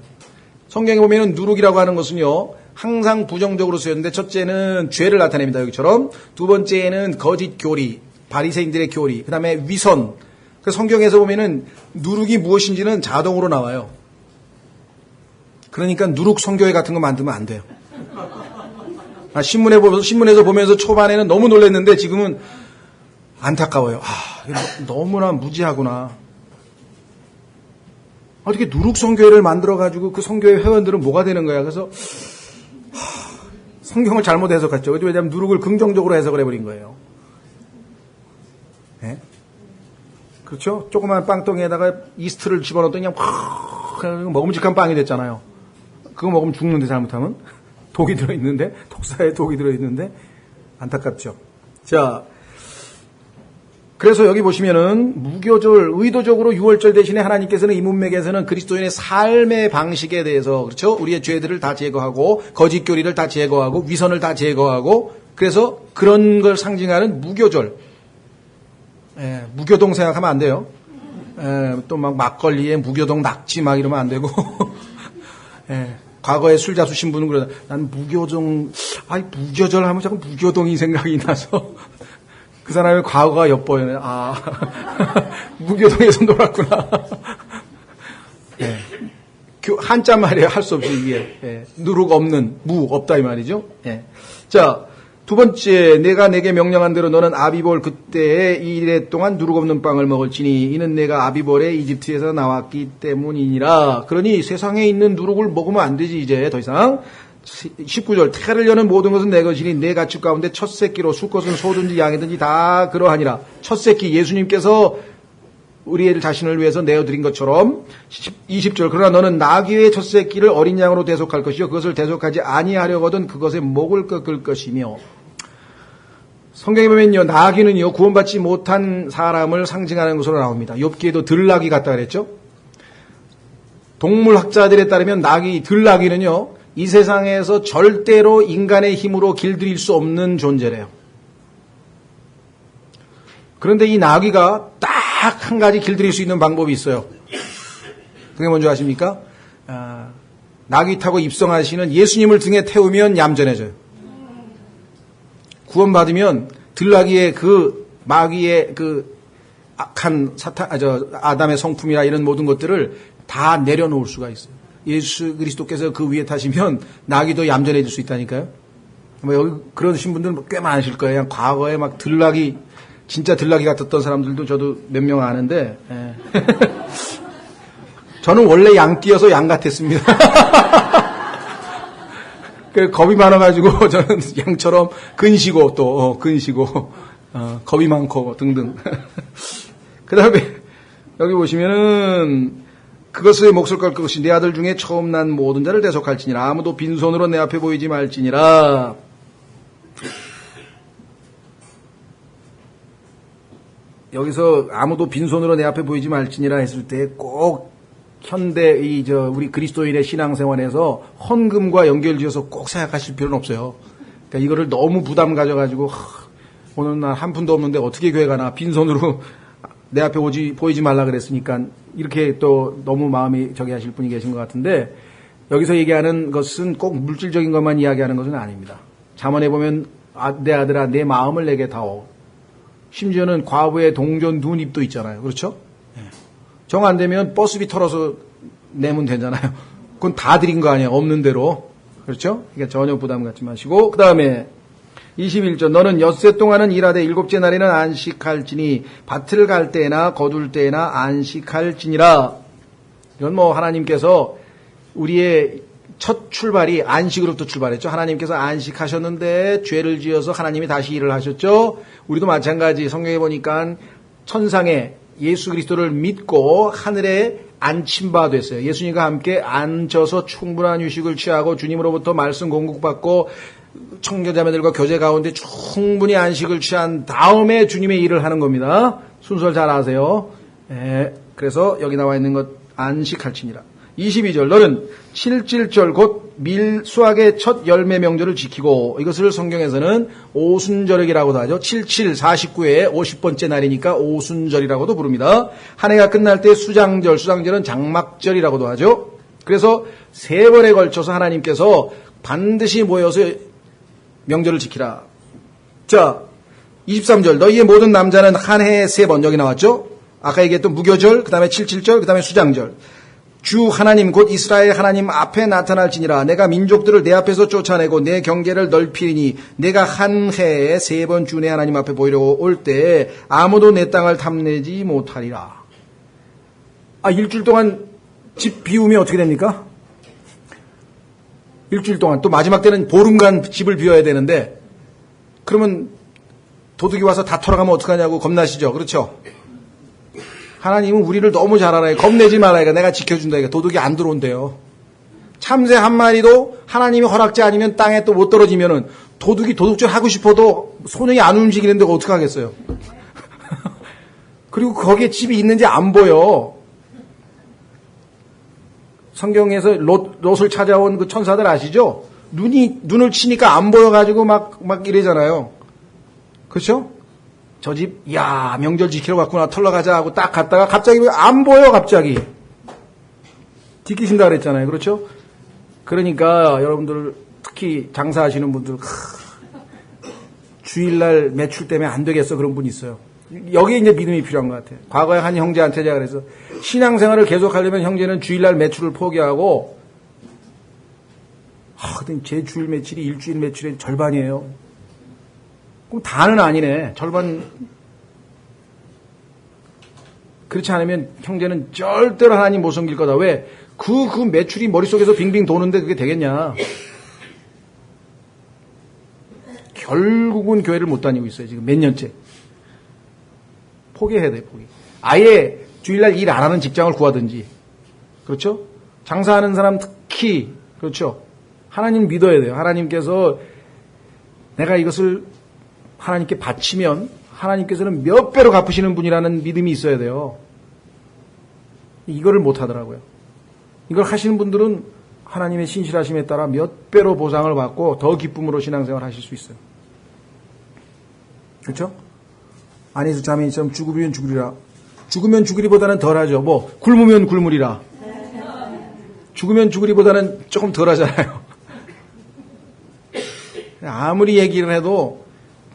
성경에 보면은 누룩이라고 하는 것은요, 항상 부정적으로 쓰였는데 첫째는 죄를 나타냅니다. 여기처럼. 두 번째는 거짓 교리, 바리새인들의 교리, 그 다음에 위선. 그 성경에서 보면은 누룩이 무엇인지는 자동으로 나와요. 그러니까 누룩 성교회 같은 거 만들면 안 돼요. 신문에서 보면서 초반에는 너무 놀랐는데 지금은 안타까워요. 너무나 무지하구나. 어떻게 누룩 성교회를 만들어가지고 그 성교회 회원들은 뭐가 되는 거야. 그래서 성경을 잘못 해석했죠. 왜냐하면 누룩을 긍정적으로 해석을 해버린 거예요. 네? 그렇죠? 조그만 빵덩이에다가 이스트를 집어넣었더니 그냥 먹음직한 빵이 됐잖아요. 그거 먹으면 죽는데 잘못하면. 독이 들어있는데, 독사에 독이 들어있는데, 안타깝죠. 자, 그래서 여기 보시면은, 무교절, 의도적으로 6월절 대신에 하나님께서는 이 문맥에서는 그리스도인의 삶의 방식에 대해서, 그렇죠? 우리의 죄들을 다 제거하고, 거짓 교리를 다 제거하고, 위선을 다 제거하고, 그래서 그런 걸 상징하는 무교절. 무교동 생각하면 안 돼요. 또 막 막걸리에 무교동 낙지 막 이러면 안 되고, 과거에 술 자수신 분은 그러다. 난 무교절 하면 자꾸 무교동이 생각이 나서 그 사람의 과거가 엿보여요. 무교동에서 놀았구나. 한자 말이에요. 할 수 없이 이게. 누룩 없는, 없다 이 말이죠. 자, 두 번째, 내가 내게 명령한 대로 너는 아비볼 그때에 이래 동안 누룩 없는 빵을 먹을지니 이는 내가 아비볼에 이집트에서 나왔기 때문이니라. 그러니 세상에 있는 누룩을 먹으면 안 되지 이제 더 이상. 19절, 태를 여는 모든 것은 내 것이니 내 가축 가운데 첫 새끼로 수컷은 소든지 양이든지 다 그러하니라. 첫 새끼 예수님께서 우리 자신을 위해서 내어드린 것처럼. 20절, 그러나 너는 나귀의 첫 새끼를 어린 양으로 대속할 것이요 그것을 대속하지 아니하려거든 그것의 목을 꺾을 것이며. 성경에 보면요, 나귀는요, 구원받지 못한 사람을 상징하는 것으로 나옵니다. 욥기에도 들나귀 같다 그랬죠? 동물학자들에 따르면 들나귀는요, 이 세상에서 절대로 인간의 힘으로 길들일 수 없는 존재래요. 그런데 이 나귀가 딱 한 가지 길들일 수 있는 방법이 있어요. 그게 뭔지 아십니까? 나귀 타고 입성하시는 예수님을 등에 태우면 얌전해져요. 구원받으면 들나귀의 마귀의 악한 아담의 성품이나 이런 모든 것들을 다 내려놓을 수가 있어요. 예수 그리스도께서 그 위에 타시면 나귀도 얌전해질 수 있다니까요. 여기 그러신 분들은 꽤 많으실 거예요. 과거에 막 진짜 들나귀 같았던 사람들도 저도 몇 명 아는데, 저는 원래 양띠여서 양 같았습니다. 겁이 많아가지고 저는 양처럼 근시고 겁이 많고 등등. 그 다음에 여기 보시면은 그것의 몫을 꺾을 것이 내 아들 중에 처음 난 모든 자를 대속할지니라. 아무도 빈손으로 내 앞에 보이지 말지니라. 여기서 아무도 빈손으로 내 앞에 보이지 말지니라 했을 때 꼭 현대 우리 그리스도인의 신앙생활에서 헌금과 연결지어서 꼭 생각하실 필요는 없어요. 그러니까 이거를 너무 부담 가져가지고 오늘 날 한 푼도 없는데 어떻게 교회 가나 빈손으로 내 앞에 보이지 말라 그랬으니까 이렇게 또 너무 마음이 하실 분이 계신 것 같은데, 여기서 얘기하는 것은 꼭 물질적인 것만 이야기하는 것은 아닙니다. 잠언에 보면 내 아들아 내 마음을 내게 다오. 심지어는 과부의 동전 눈입도 있잖아요. 그렇죠? 정 안 되면 버스비 털어서 내면 되잖아요. 그건 다 드린 거 아니에요. 없는 대로. 그렇죠? 그러니까 전혀 부담 갖지 마시고. 그 다음에 21절, 너는 엿새 동안은 일하되 일곱째 날에는 안식할지니 밭을 갈 때나 거둘 때나 안식할지니라. 이건 하나님께서 우리의 첫 출발이 안식으로부터 출발했죠. 하나님께서 안식하셨는데 죄를 지어서 하나님이 다시 일을 하셨죠. 우리도 마찬가지. 성경에 보니까 천상에 예수 그리스도를 믿고 하늘에 안친 바 됐어요. 예수님과 함께 앉아서 충분한 휴식을 취하고 주님으로부터 말씀 공급받고 청교자매들과 교제 가운데 충분히 안식을 취한 다음에 주님의 일을 하는 겁니다. 순서를 잘 아세요. 그래서 여기 나와 있는 것 안식할지니라. 22절 너는 칠칠절 곧 밀수학의 첫 열매 명절을 지키고 이것을 성경에서는 오순절이라고도 하죠. 77, 49의 50번째 날이니까 오순절이라고도 부릅니다. 한 해가 끝날 때 수장절, 수장절은 장막절이라고도 하죠. 그래서 세 번에 걸쳐서 하나님께서 반드시 모여서 명절을 지키라. 자, 23절 너희의 모든 남자는 한 해에 세 번 여기 나왔죠. 아까 얘기했던 무교절, 그 다음에 칠칠절, 그 다음에 수장절. 주 하나님 곧 이스라엘 하나님 앞에 나타날지니라. 내가 민족들을 내 앞에서 쫓아내고 내 경계를 넓히니 내가 한 해에 세 번 주 내 하나님 앞에 보이려고 올 때 아무도 내 땅을 탐내지 못하리라. 일주일 동안 집 비우면 어떻게 됩니까? 일주일 동안 또 마지막 때는 보름간 집을 비워야 되는데 그러면 도둑이 와서 다 털어가면 어떡하냐고 겁나시죠? 그렇죠? 하나님은 우리를 너무 잘 알아요. 겁내지 말아요. 내가 지켜준다. 도둑이 안 들어온대요. 참새 한 마리도 하나님이 허락지 아니면 땅에 또 못 떨어지면은 도둑이 도둑질 하고 싶어도 손이 안 움직이는데 어떡하겠어요. 그리고 거기에 집이 있는지 안 보여. 성경에서 롯을 찾아온 그 천사들 아시죠? 눈을 치니까 안 보여가지고 막 이래잖아요. 그렇죠? 저 집, 명절 지키러 갔구나, 털러 가자 하고 딱 갔다가 갑자기 안 보여, 갑자기. 뒤끼신다 그랬잖아요. 그렇죠? 그러니까 여러분들, 특히 장사하시는 분들, 주일날 매출 때문에 안 되겠어. 그런 분이 있어요. 여기에 이제 믿음이 필요한 것 같아요. 과거에 한 형제한테 제가 그래서 신앙생활을 계속하려면 형제는 주일날 매출을 포기하고, 근데 제 주일 매출이 일주일 매출의 절반이에요. 그럼 다는 아니네. 절반. 그렇지 않으면 형제는 절대로 하나님 못 섬길 거다. 왜? 그 매출이 머릿속에서 빙빙 도는데 그게 되겠냐. 결국은 교회를 못 다니고 있어요. 지금 몇 년째. 포기해야 돼, 포기. 아예 주일날 일 안 하는 직장을 구하든지. 그렇죠? 장사하는 사람 특히, 그렇죠? 하나님 믿어야 돼요. 하나님께서 내가 이것을 하나님께 바치면 하나님께서는 몇 배로 갚으시는 분이라는 믿음이 있어야 돼요. 이거를 못 하더라고요. 이걸 하시는 분들은 하나님의 신실하심에 따라 몇 배로 보상을 받고 더 기쁨으로 신앙생활 하실 수 있어요. 그렇죠? 안에서 자매니처럼 죽으면 죽으리라. 죽으면 죽으리보다는 덜하죠. 굶으면 굶으리라. 죽으면 죽으리보다는 조금 덜하잖아요. 아무리 얘기를 해도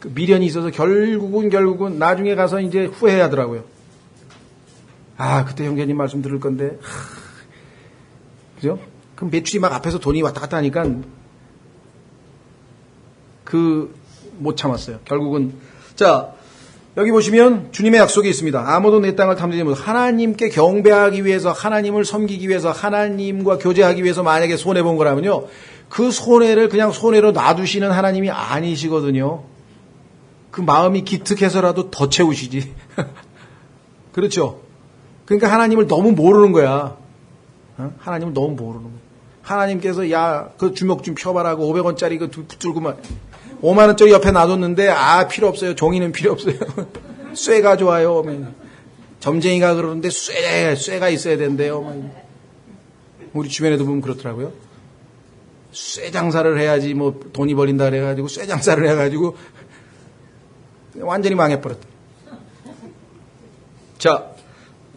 미련이 있어서 결국은 나중에 가서 이제 후회하더라고요. 그때 형제님 말씀 들을 건데. 그죠? 그럼 매출이 막 앞에서 돈이 왔다 갔다 하니까 못 참았어요. 결국은. 자, 여기 보시면 주님의 약속이 있습니다. 아무도 내 땅을 탐내지 못하고 하나님께 경배하기 위해서, 하나님을 섬기기 위해서, 하나님과 교제하기 위해서 만약에 손해본 거라면요. 그 손해를 그냥 손해로 놔두시는 하나님이 아니시거든요. 그 마음이 기특해서라도 더 채우시지. 그렇죠? 그러니까 하나님을 너무 모르는 거야. 하나님을 너무 모르는 거야. 하나님께서 그 주먹 좀 펴봐라고 500원짜리 그 붙들고만 5만원짜리 옆에 놔뒀는데 필요 없어요. 종이는 필요 없어요. 쇠가 좋아요. 점쟁이가 그러는데 쇠가 있어야 된대요. 우리 주변에도 보면 그렇더라고요. 쇠 장사를 해야지 돈이 벌린다 그래가지고 쇠 장사를 해가지고 완전히 망해버렸다. 자,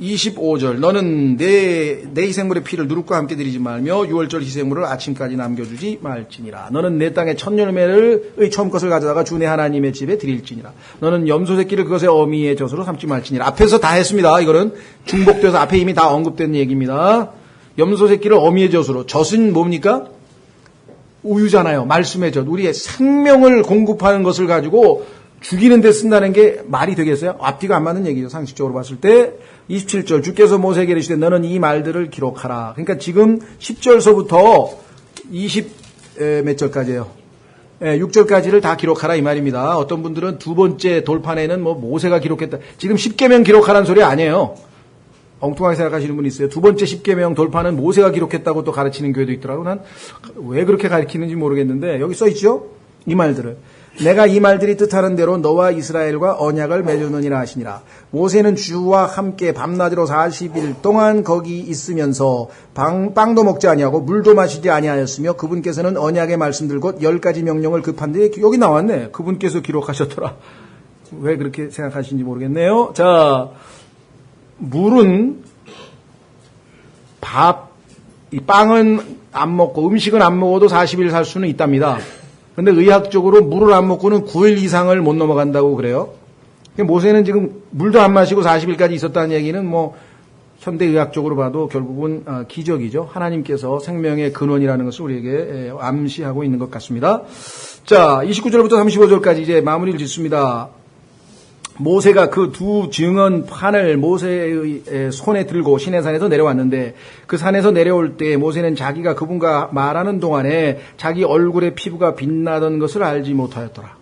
25절 너는 내 희생물의 피를 누룩과 함께 드리지 말며 유월절 희생물을 아침까지 남겨주지 말지니라. 너는 내 땅의 첫 열매의 처음 것을 가져다가 주 내 하나님의 집에 드릴지니라. 너는 염소 새끼를 그것의 어미의 젖으로 삼지 말지니라. 앞에서 다 했습니다. 이거는 중복돼서 앞에 이미 다 언급된 얘기입니다. 염소 새끼를 어미의 젖으로. 젖은 뭡니까? 우유잖아요. 말씀의 젖. 우리의 생명을 공급하는 것을 가지고 죽이는 데 쓴다는 게 말이 되겠어요? 앞뒤가 안 맞는 얘기죠. 상식적으로 봤을 때. 27절 주께서 모세에게 이르시되 너는 이 말들을 기록하라. 그러니까 지금 10절서부터 20 몇 절까지예요. 6절까지를 다 기록하라 이 말입니다. 어떤 분들은 두 번째 돌판에는 모세가 기록했다. 지금 10계명 기록하라는 소리 아니에요. 엉뚱하게 생각하시는 분이 있어요. 두 번째 10계명 돌판은 모세가 기록했다고 또 가르치는 교회도 있더라고요. 난 왜 그렇게 가르치는지 모르겠는데 여기 써 있죠? 이 말들을. 내가 이 말들이 뜻하는 대로 너와 이스라엘과 언약을 맺었느니라 하시니라. 모세는 주와 함께 밤낮으로 40일 동안 거기 있으면서 빵도 먹지 아니하고 물도 마시지 아니하였으며 그분께서는 언약의 말씀들 곧 10가지 명령을 급한데 여기 나왔네. 그분께서 기록하셨더라. 왜 그렇게 생각하시는지 모르겠네요. 자, 물은 이 빵은 안 먹고 음식은 안 먹어도 40일 살 수는 있답니다. 근데 의학적으로 물을 안 먹고는 9일 이상을 못 넘어간다고 그래요. 모세는 지금 물도 안 마시고 40일까지 있었다는 얘기는 뭐 현대의학적으로 봐도 결국은 기적이죠. 하나님께서 생명의 근원이라는 것을 우리에게 암시하고 있는 것 같습니다. 자, 29절부터 35절까지 이제 마무리를 짓습니다. 모세가 그 두 증언 판을 모세의 손에 들고 시내산에서 내려왔는데 그 산에서 내려올 때 모세는 자기가 그분과 말하는 동안에 자기 얼굴의 피부가 빛나던 것을 알지 못하였더라.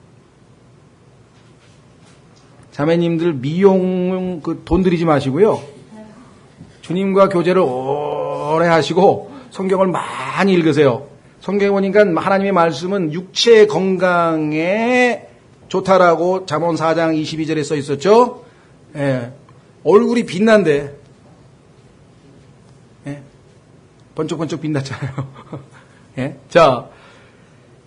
자매님들 미용 돈 들이지 마시고요. 주님과 교제를 오래 하시고 성경을 많이 읽으세요. 성경에 보니까 하나님의 말씀은 육체의 건강에 좋다라고 잠언 4장 22절에 써 있었죠. 예. 얼굴이 빛난데, 예. 번쩍번쩍 빛났잖아요. 예. 자,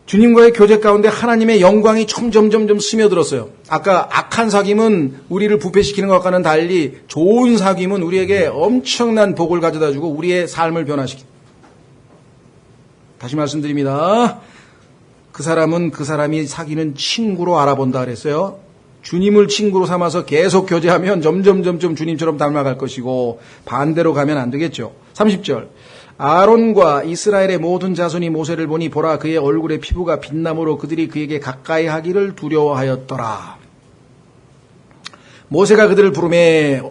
주님과의 교제 가운데 하나님의 영광이 점점 스며들었어요. 아까 악한 사귐은 우리를 부패시키는 것과는 달리 좋은 사귐은 우리에게 엄청난 복을 가져다주고 우리의 삶을 변화시킵니다. 다시 말씀드립니다. 그 사람은 그 사람이 사귀는 친구로 알아본다 그랬어요. 주님을 친구로 삼아서 계속 교제하면 점점 주님처럼 닮아갈 것이고 반대로 가면 안 되겠죠. 30절. 아론과 이스라엘의 모든 자손이 모세를 보니 보라 그의 얼굴의 피부가 빛남으로 그들이 그에게 가까이 하기를 두려워하였더라. 모세가 그들을 부르매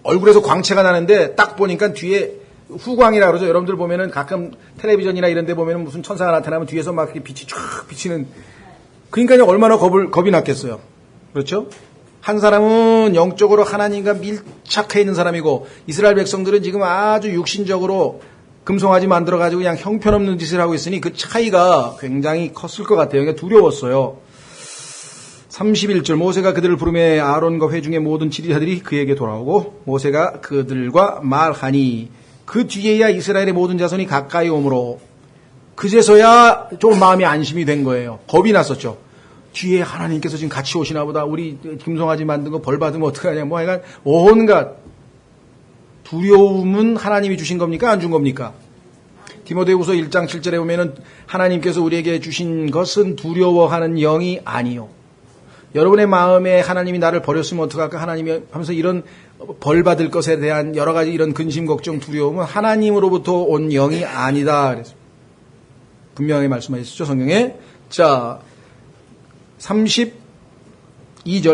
얼굴에서 광채가 나는데 딱 보니까 뒤에 후광이라고 그러죠. 여러분들 보면은 가끔 텔레비전이나 이런 데 보면은 무슨 천사가 나타나면 뒤에서 막 이렇게 빛이 쫙 비치는. 그러니까 얼마나 겁이 났겠어요. 그렇죠? 한 사람은 영적으로 하나님과 밀착해 있는 사람이고 이스라엘 백성들은 지금 아주 육신적으로 금송아지 만들어가지고 그냥 형편없는 짓을 하고 있으니 그 차이가 굉장히 컸을 것 같아요. 그러니까 두려웠어요. 31절 모세가 그들을 부르매 아론과 회중의 모든 지리자들이 그에게 돌아오고 모세가 그들과 말하니 그 뒤에야 이스라엘의 모든 자손이 가까이 오므로 그제서야 좀 마음이 안심이 된 거예요. 겁이 났었죠. 뒤에 하나님께서 지금 같이 오시나 보다. 우리 김송아지 만든 거 벌 받으면 어떡하냐. 뭐 하여간 온갖 두려움은 하나님이 주신 겁니까? 안 준 겁니까? 디모데후서 1장 7절에 보면은 하나님께서 우리에게 주신 것은 두려워하는 영이 아니요. 여러분의 마음에 하나님이 나를 버렸으면 어떡할까? 하나님이 하면서 이런 벌 받을 것에 대한 여러 가지 이런 근심, 걱정, 두려움은 하나님으로부터 온 영이 아니다. 그래서 분명히 말씀하셨죠, 성경에. 자, 32절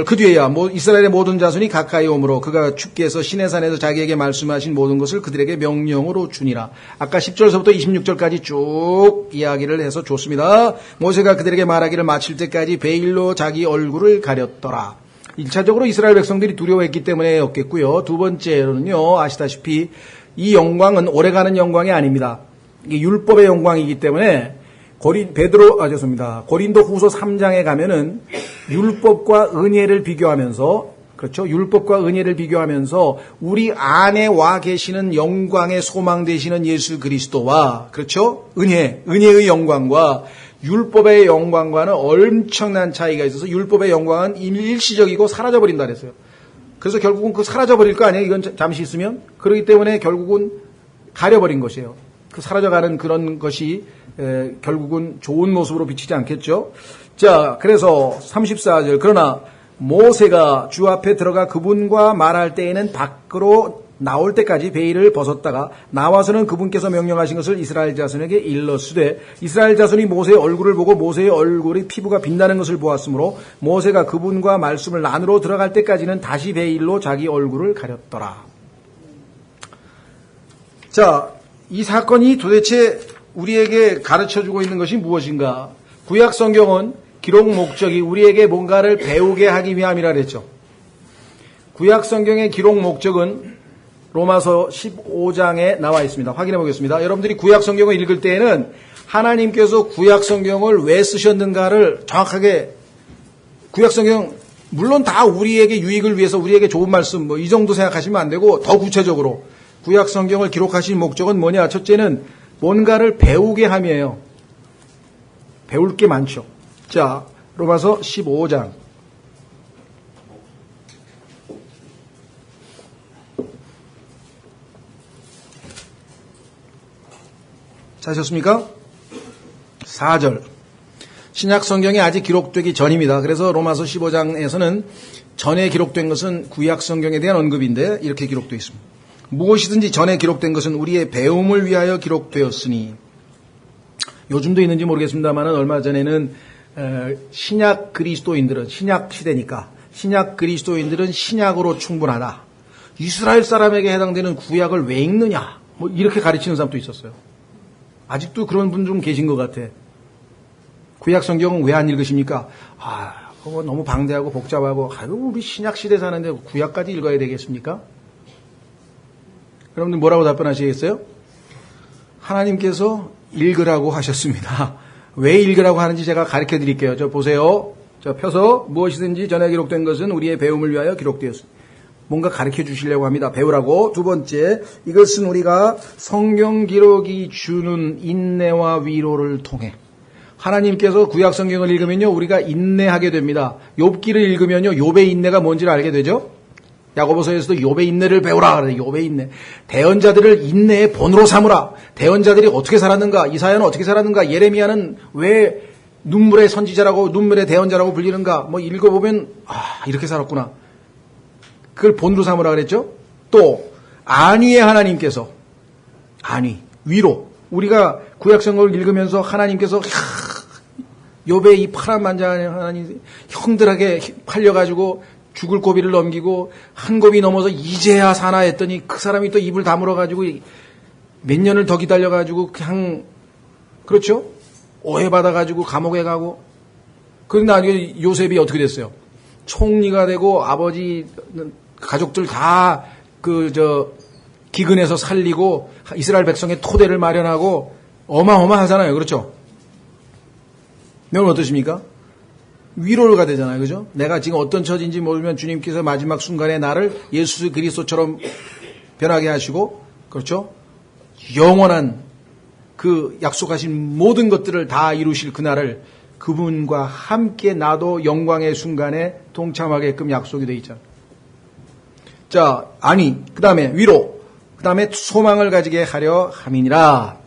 그 뒤에야 이스라엘의 모든 자손이 가까이 오므로 그가 주께서 시내산에서 자기에게 말씀하신 모든 것을 그들에게 명령으로 주니라. 아까 10절서부터 26절까지 쭉 이야기를 해서 줬습니다. 모세가 그들에게 말하기를 마칠 때까지 베일로 자기 얼굴을 가렸더라. 1차적으로 이스라엘 백성들이 두려워했기 때문에였겠고요. 두 번째로는요, 아시다시피 이 영광은 오래가는 영광이 아닙니다. 이게 율법의 영광이기 때문에 고린도 후서 3장에 가면은 율법과 은혜를 비교하면서, 그렇죠? 율법과 은혜를 비교하면서 우리 안에 와 계시는 영광의 소망 되시는 예수 그리스도와, 그렇죠? 은혜의 영광과 율법의 영광과는 엄청난 차이가 있어서 율법의 영광은 일시적이고 사라져버린다 그랬어요. 그래서 결국은 그 사라져버릴 거 아니에요? 이건 잠시 있으면? 그렇기 때문에 결국은 가려버린 것이에요. 그 사라져가는 그런 것이 결국은 좋은 모습으로 비치지 않겠죠. 자, 그래서 34절 그러나 모세가 주 앞에 들어가 그분과 말할 때에는 밖으로 나올 때까지 베일을 벗었다가 나와서는 그분께서 명령하신 것을 이스라엘 자손에게 일렀으되 이스라엘 자손이 모세의 얼굴을 보고 모세의 얼굴이 피부가 빛나는 것을 보았으므로 모세가 그분과 말씀을 안으로 들어갈 때까지는 다시 베일로 자기 얼굴을 가렸더라. 자, 이 사건이 도대체 우리에게 가르쳐주고 있는 것이 무엇인가? 구약 성경은 기록 목적이 우리에게 뭔가를 배우게 하기 위함이라 그랬죠. 구약 성경의 기록 목적은 로마서 15장에 나와 있습니다. 확인해 보겠습니다. 여러분들이 구약 성경을 읽을 때에는 하나님께서 구약 성경을 왜 쓰셨는가를 정확하게 구약 성경 물론 다 우리에게 유익을 위해서 우리에게 좋은 말씀 뭐 이 정도 생각하시면 안 되고 더 구체적으로 구약 성경을 기록하신 목적은 뭐냐? 첫째는 뭔가를 배우게 함이에요. 배울 게 많죠. 자, 로마서 15장. 찾으셨습니까? 4절. 신약 성경이 아직 기록되기 전입니다. 그래서 로마서 15장에서는 전에 기록된 것은 구약 성경에 대한 언급인데 이렇게 기록되어 있습니다. 무엇이든지 전에 기록된 것은 우리의 배움을 위하여 기록되었으니. 요즘도 있는지 모르겠습니다만 얼마 전에는 신약 그리스도인들은 신약 시대니까 신약 그리스도인들은 신약으로 충분하다. 이스라엘 사람에게 해당되는 구약을 왜 읽느냐? 뭐 이렇게 가르치는 사람도 있었어요. 아직도 그런 분 좀 계신 것 같아. 구약 성경은 왜 안 읽으십니까? 그거 너무 방대하고 복잡하고, 우리 신약 시대 사는데 구약까지 읽어야 되겠습니까? 여러분들 뭐라고 답변하시겠어요? 하나님께서 읽으라고 하셨습니다. 왜 읽으라고 하는지 제가 가르쳐 드릴게요. 저 보세요. 저 펴서 무엇이든지 전에 기록된 것은 우리의 배움을 위하여 기록되었습니다. 뭔가 가르쳐 주시려고 합니다. 배우라고. 두 번째, 이것은 우리가 성경 기록이 주는 인내와 위로를 통해 하나님께서 구약 성경을 읽으면요 우리가 인내하게 됩니다. 욥기를 읽으면요 욥의 인내가 뭔지를 알게 되죠. 야고보서에서도 욥의 인내를 배우라 그래요. 욥의 인내. 대언자들을 인내의 본으로 삼으라. 대언자들이 어떻게 살았는가? 이사야는 어떻게 살았는가? 예레미야는 왜 눈물의 선지자라고 눈물의 대언자라고 불리는가? 뭐 읽어보면 이렇게 살았구나. 그걸 본으로 삼으라 그랬죠. 또 안위의 하나님께서 위로. 우리가 구약 성경을 읽으면서 하나님께서 욥의 이 파란만장한 하나님 형들에게 팔려가지고 죽을 고비를 넘기고 한 고비 넘어서 이제야 사나 했더니 그 사람이 또 입을 다물어가지고 몇 년을 더 기다려가지고 그냥 그렇죠? 오해받아가지고 감옥에 가고 그런데 나중에 요셉이 어떻게 됐어요? 총리가 되고 아버지 가족들 다 기근에서 살리고 이스라엘 백성의 토대를 마련하고 어마어마하잖아요. 그렇죠? 여러분 어떠십니까? 위로가 되잖아요. 그죠? 내가 지금 어떤 처지인지 모르면 주님께서 마지막 순간에 나를 예수 그리스도처럼 변하게 하시고 그렇죠? 영원한 그 약속하신 모든 것들을 다 이루실 그날을 그분과 함께 나도 영광의 순간에 동참하게끔 약속이 되어 있잖아요. 자, 그 다음에 위로, 그 다음에 소망을 가지게 하려 함이니라.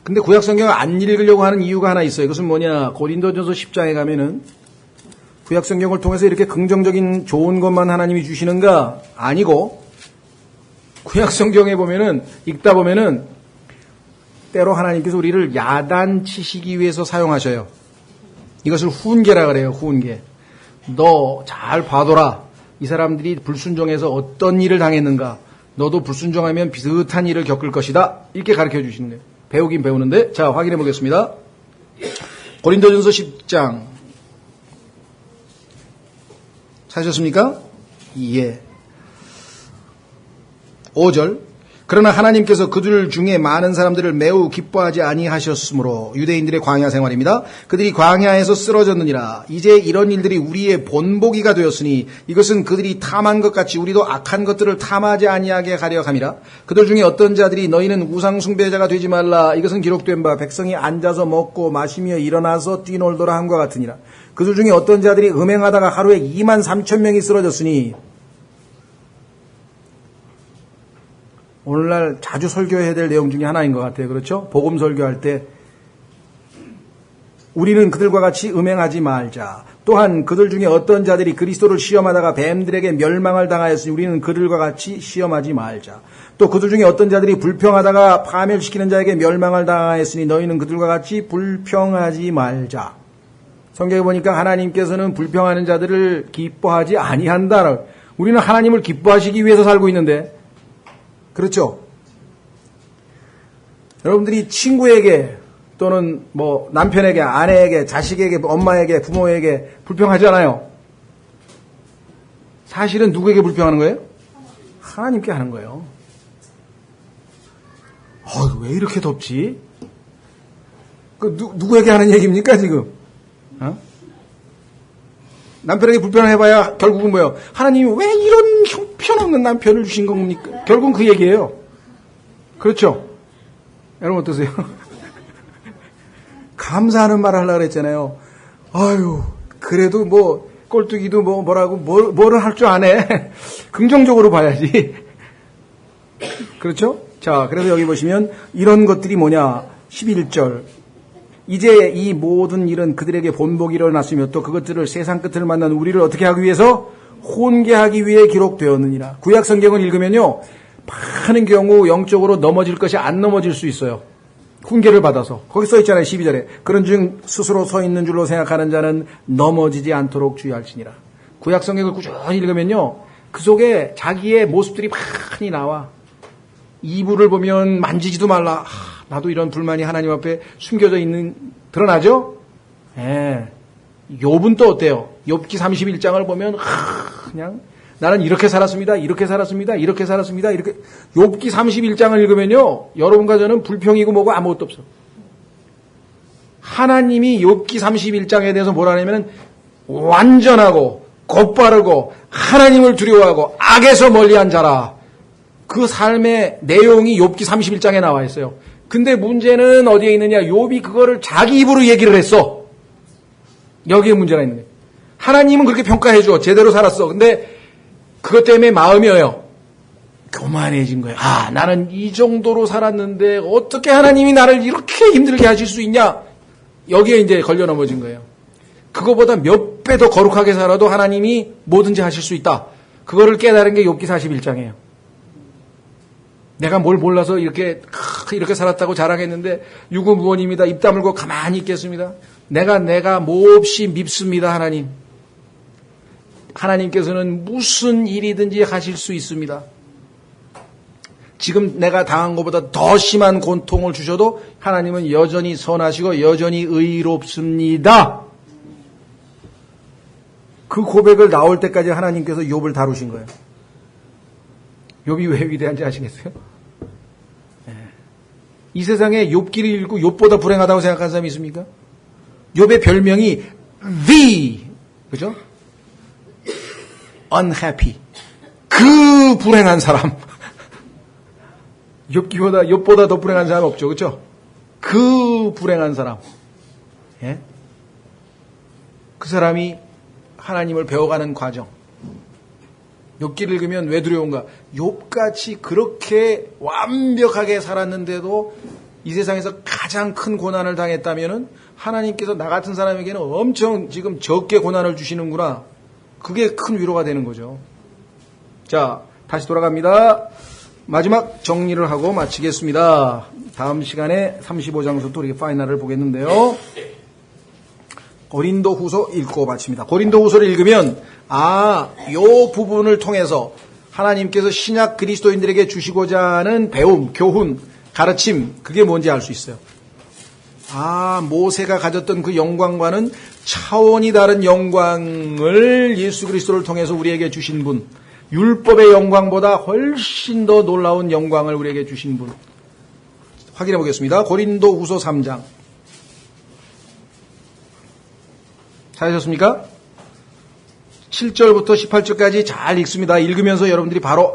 근데 구약 성경을 안 읽으려고 하는 이유가 하나 있어요. 그것은 뭐냐? 고린도전서 10장에 가면은 구약 성경을 통해서 이렇게 긍정적인 좋은 것만 하나님이 주시는가? 아니고 구약 성경에 보면은 읽다 보면은 때로 하나님께서 우리를 야단치시기 위해서 사용하셔요. 이것을 훈계라 그래요. 훈계. 너 잘 봐둬라. 이 사람들이 불순종해서 어떤 일을 당했는가. 너도 불순종하면 비슷한 일을 겪을 것이다. 이렇게 가르쳐 주시는 거예요. 배우긴 배우는데 자 확인해 보겠습니다. 고린도전서 10장 찾으셨습니까? 예. 5절. 그러나 하나님께서 그들 중에 많은 사람들을 매우 기뻐하지 아니하셨으므로 유대인들의 광야 생활입니다. 그들이 광야에서 쓰러졌느니라. 이제 이런 일들이 우리의 본보기가 되었으니 이것은 그들이 탐한 것 같이 우리도 악한 것들을 탐하지 아니하게 하려 함이라. 그들 중에 어떤 자들이 너희는 우상 숭배자가 되지 말라. 이것은 기록된 바 백성이 앉아서 먹고 마시며 일어나서 뛰놀더라 함과 같으니라. 그들 중에 어떤 자들이 음행하다가 하루에 23,000명이 쓰러졌으니 오늘날 자주 설교해야 될 내용 중에 하나인 것 같아요. 그렇죠? 복음 설교할 때 우리는 그들과 같이 음행하지 말자. 또한 그들 중에 어떤 자들이 그리스도를 시험하다가 뱀들에게 멸망을 당하였으니 우리는 그들과 같이 시험하지 말자. 또 그들 중에 어떤 자들이 불평하다가 파멸시키는 자에게 멸망을 당하였으니 너희는 그들과 같이 불평하지 말자. 성경에 보니까 하나님께서는 불평하는 자들을 기뻐하지 아니한다. 우리는 하나님을 기뻐하시기 위해서 살고 있는데 그렇죠? 여러분들이 친구에게 또는 뭐 남편에게, 아내에게, 자식에게, 엄마에게, 부모에게 불평하잖아요. 사실은 누구에게 불평하는 거예요? 하나님께 하는 거예요. 왜 이렇게 덥지? 누구에게 하는 얘기입니까, 지금? 어? 남편에게 불편해봐야 결국은 뭐예요? 하나님이 왜 이런 형편없는 남편을 주신 겁니까? 결국은 그 얘기예요. 그렇죠? 여러분 어떠세요? 감사하는 말을 하려고 그랬잖아요. 아유, 그래도 뭐, 꼴뚜기도 뭐를 할 줄 아네. 긍정적으로 봐야지. 그렇죠? 자, 그래서 여기 보시면 이런 것들이 뭐냐? 11절. 이제 이 모든 일은 그들에게 본복이 일어났으며 또 그것들을 세상 끝을 만난 우리를 어떻게 하기 위해서? 혼계하기 위해 기록되었느니라. 구약 성경을 읽으면요. 많은 경우 영적으로 넘어질 것이 안 넘어질 수 있어요. 훈계를 받아서. 거기 써 있잖아요. 12절에. 그런즉 스스로 서 있는 줄로 생각하는 자는 넘어지지 않도록 주의할지니라. 구약 성경을 꾸준히 읽으면요. 그 속에 자기의 모습들이 많이 나와. 이불을 보면 만지지도 말라. 나도 이런 불만이 하나님 앞에 숨겨져 있는 드러나죠? 예. 욥은 또 어때요? 욥기 31장을 보면 그냥 나는 이렇게 살았습니다. 이렇게 살았습니다. 이렇게 살았습니다. 이렇게 욥기 31장을 읽으면요. 여러분과 저는 불평이고 뭐고 아무것도 없어. 하나님이 욥기 31장에 대해서 뭐라 하냐면 완전하고 곧바르고 하나님을 두려워하고 악에서 멀리한 자라. 그 삶의 내용이 욥기 31장에 나와 있어요. 근데 문제는 어디에 있느냐? 욥이 그거를 자기 입으로 얘기를 했어. 여기에 문제가 있는 거예요. 하나님은 그렇게 평가해줘. 제대로 살았어. 근데 그것 때문에 마음이에요. 교만해진 거예요. 아, 나는 이 정도로 살았는데 어떻게 하나님이 나를 이렇게 힘들게 하실 수 있냐? 여기에 이제 걸려 넘어진 거예요. 그거보다 몇 배 더 거룩하게 살아도 하나님이 뭐든지 하실 수 있다. 그거를 깨달은 게 욥기 41장이에요. 내가 뭘 몰라서 이렇게 살았다고 자랑했는데 유구무원입니다. 입 다물고 가만히 있겠습니다. 내가 몹시 밉습니다. 하나님. 하나님께서는 무슨 일이든지 하실 수 있습니다. 지금 내가 당한 것보다 더 심한 고통을 주셔도 하나님은 여전히 선하시고 여전히 의롭습니다. 그 고백을 나올 때까지 하나님께서 욥을 다루신 거예요. 욥이 왜 위대한지 아시겠어요? 이 세상에 욥기를 읽고 욥보다 불행하다고 생각하는 사람이 있습니까? 욥의 별명이 the, 그죠? unhappy. 그 불행한 사람. 욥보다 더 불행한 사람 없죠. 그죠? 그 불행한 사람. 예? 그 사람이 하나님을 배워가는 과정. 욥기를 읽으면 왜 두려운가? 욥같이 그렇게 완벽하게 살았는데도 이 세상에서 가장 큰 고난을 당했다면은 하나님께서 나 같은 사람에게는 엄청 지금 적게 고난을 주시는구나. 그게 큰 위로가 되는 거죠. 자, 다시 돌아갑니다. 마지막 정리를 하고 마치겠습니다. 다음 시간에 35장부터 우리 파이널을 보겠는데요. 고린도후서 읽고 마칩니다. 고린도후서를 읽으면 요 부분을 통해서 하나님께서 신약 그리스도인들에게 주시고자 하는 배움, 교훈, 가르침, 그게 뭔지 알 수 있어요. 모세가 가졌던 그 영광과는 차원이 다른 영광을 예수 그리스도를 통해서 우리에게 주신 분, 율법의 영광보다 훨씬 더 놀라운 영광을 우리에게 주신 분. 확인해 보겠습니다. 고린도후서 3장. 찾으셨습니까? 7절부터 18절까지 잘 읽습니다. 읽으면서 여러분들이 바로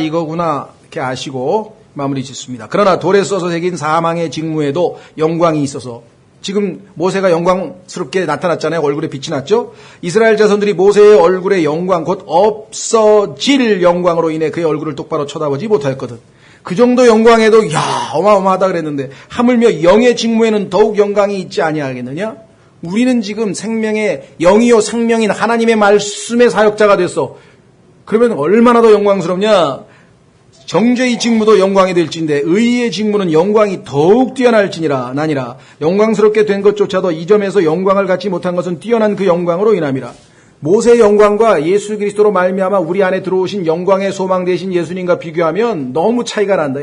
이거구나 이렇게 아시고 마무리 짓습니다. 그러나 돌에 써서 새긴 사망의 직무에도 영광이 있어서, 지금 모세가 영광스럽게 나타났잖아요. 얼굴에 빛이 났죠. 이스라엘 자손들이 모세의 얼굴의 영광, 곧 없어질 영광으로 인해 그의 얼굴을 똑바로 쳐다보지 못하였거든. 그 정도 영광에도 어마어마하다 그랬는데 하물며 영의 직무에는 더욱 영광이 있지 아니하겠느냐? 우리는 지금 생명의 영이요 생명인 하나님의 말씀의 사역자가 됐어. 그러면 얼마나 더 영광스럽냐? 정죄의 직무도 영광이 될진데 의의 직무는 영광이 더욱 뛰어날지니라. 나니라. 영광스럽게 된 것조차도 이 점에서 영광을 갖지 못한 것은 뛰어난 그 영광으로 인함이라. 모세의 영광과 예수 그리스도로 말미암아 우리 안에 들어오신 영광의 소망 되신 예수님과 비교하면 너무 차이가 난다.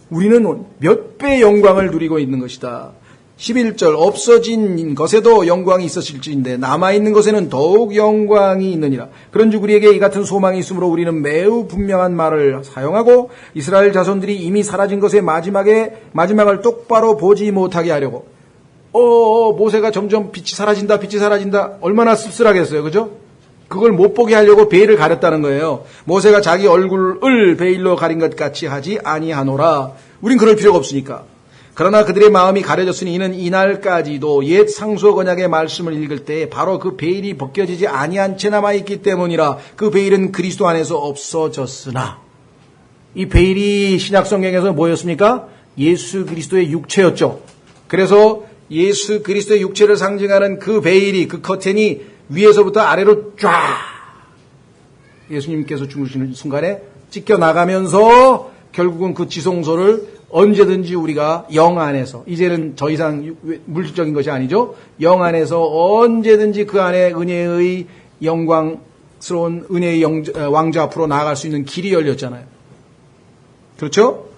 우리는 몇 배의 영광을 누리고 있는 것이다. 11절 없어진 것에도 영광이 있었을지인데 남아있는 것에는 더욱 영광이 있느니라. 그런즉 우리에게 이 같은 소망이 있으므로 우리는 매우 분명한 말을 사용하고 이스라엘 자손들이 이미 사라진 것의 마지막을 똑바로 보지 못하게 하려고. 모세가 점점 빛이 사라진다, 빛이 사라진다. 얼마나 씁쓸하겠어요. 그죠? 그걸 못 보게 하려고 베일을 가렸다는 거예요. 모세가 자기 얼굴을 베일로 가린 것 같이 하지 아니하노라. 우린 그럴 필요가 없으니까. 그러나 그들의 마음이 가려졌으니 이는 이날까지도 옛 상수어 언약의 말씀을 읽을 때 바로 그 베일이 벗겨지지 아니한 채 남아있기 때문이라. 그 베일은 그리스도 안에서 없어졌으나. 이 베일이 신약 성경에서 뭐였습니까? 예수 그리스도의 육체였죠. 그래서 예수 그리스도의 육체를 상징하는 그 베일이, 그 커튼이 위에서부터 아래로 쫙 예수님께서 죽으시는 순간에 찢겨나가면서 결국은 그 지성소를 언제든지 우리가 영 안에서, 이제는 더 이상 물질적인 것이 아니죠. 영 안에서 언제든지 그 안에 은혜의 영광스러운 은혜의 왕좌 앞으로 나아갈 수 있는 길이 열렸잖아요. 그렇죠?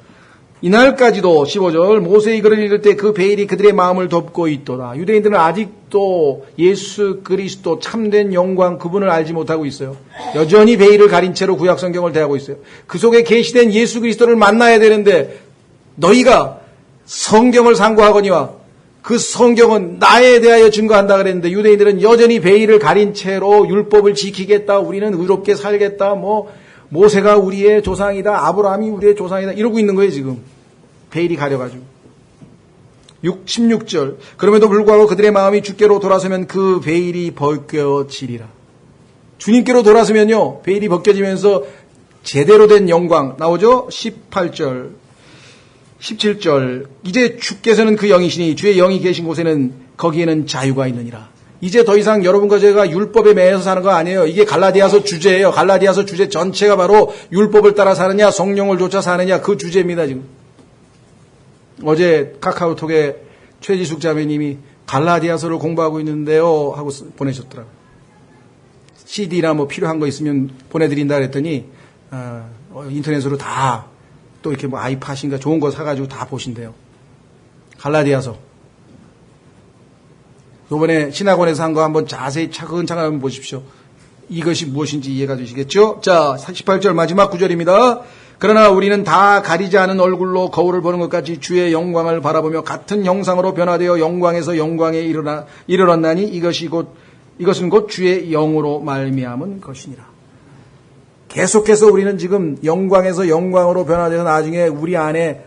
이날까지도 15절 모세의 글을 읽을 때 그 베일이 그들의 마음을 덮고 있도다. 유대인들은 아직도 예수 그리스도 참된 영광 그분을 알지 못하고 있어요. 여전히 베일을 가린 채로 구약 성경을 대하고 있어요. 그 속에 계시된 예수 그리스도를 만나야 되는데 너희가 성경을 상고하거니와 그 성경은 나에 대하여 증거한다 그랬는데 유대인들은 여전히 베일을 가린 채로 율법을 지키겠다. 우리는 의롭게 살겠다. 모세가 우리의 조상이다. 아브라함이 우리의 조상이다. 이러고 있는 거예요, 지금. 베일이 가려가지고. 16절. 그럼에도 불구하고 그들의 마음이 주께로 돌아서면 그 베일이 벗겨지리라. 주님께로 돌아서면요, 베일이 벗겨지면서 제대로 된 영광 나오죠? 18절. 17절. 이제 주께서는 그 영이시니 주의 영이 계신 곳에는 거기에는 자유가 있느니라. 이제 더 이상 여러분과 제가 율법에 매여서 사는 거 아니에요. 이게 갈라디아서 주제예요. 갈라디아서 주제 전체가 바로 율법을 따라 사느냐 성령을 쫓아 사느냐 그 주제입니다. 지금 어제 카카오톡에 최지숙 자매님이 갈라디아서를 공부하고 있는데요 하고 보내셨더라고요. CD나 필요한 거 있으면 보내드린다 그랬더니 인터넷으로 다 또 이렇게 아이팟인가 좋은 거 사가지고 다 보신대요. 갈라디아서. 이번에 신학원에서 한 거 한번 자세히 차근차근 한번 보십시오. 이것이 무엇인지 이해가 되시겠죠? 자, 18절 마지막 구절입니다. 그러나 우리는 다 가리지 않은 얼굴로 거울을 보는 것 같이 주의 영광을 바라보며 같은 형상으로 변화되어 영광에서 영광에 이르렀나니 이것은 곧 주의 영으로 말미암은 것이니라. 계속해서 우리는 지금 영광에서 영광으로 변화돼서 나중에 우리 안에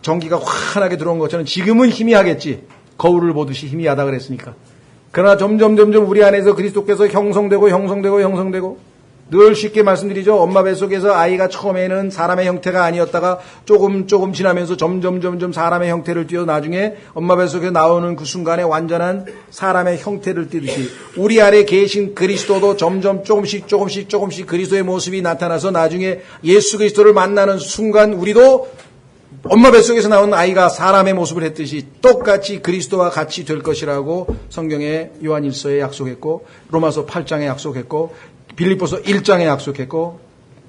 전기가 환하게 들어온 것처럼 지금은 희미하겠지. 거울을 보듯이 희미하다 그랬으니까. 그러나 점점 우리 안에서 그리스도께서 형성되고 늘 쉽게 말씀드리죠. 엄마 뱃속에서 아이가 처음에는 사람의 형태가 아니었다가 조금 지나면서 점점 사람의 형태를 띠어 나중에 엄마 뱃속에 나오는 그 순간에 완전한 사람의 형태를 띠듯이 우리 안에 계신 그리스도도 점점 조금씩 그리스도의 모습이 나타나서 나중에 예수 그리스도를 만나는 순간 우리도 엄마 뱃속에서 나온 아이가 사람의 모습을 했듯이 똑같이 그리스도와 같이 될 것이라고 성경에 요한일서에 약속했고 로마서 8장에 약속했고 빌립보서 1장에 약속했고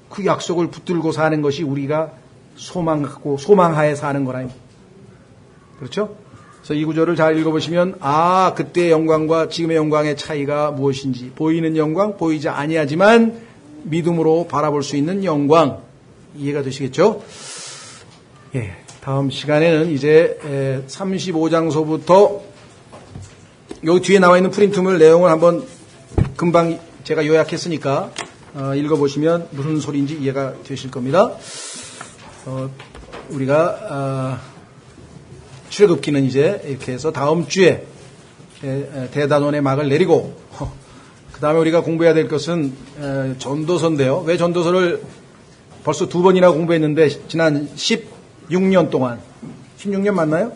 그 약속을 붙들고 사는 것이 우리가 소망하에 사는 거라. 그렇죠? 그래서 이 구절을 잘 읽어보시면 그때의 영광과 지금의 영광의 차이가 무엇인지 보이는 영광, 보이지 아니하지만 믿음으로 바라볼 수 있는 영광 이해가 되시겠죠? 예, 다음 시간에는 이제 35장서부터 여기 뒤에 나와 있는 프린트물 내용을 한번 금방 제가 요약했으니까 읽어보시면 무슨 소리인지 이해가 되실 겁니다. 우리가 출애굽기는 이제 이렇게 해서 다음 주에 대단원의 막을 내리고 그 다음에 우리가 공부해야 될 것은 전도서인데요. 왜 전도서를 벌써 2번이나 공부했는데 지난 16년 동안 16년 맞나요?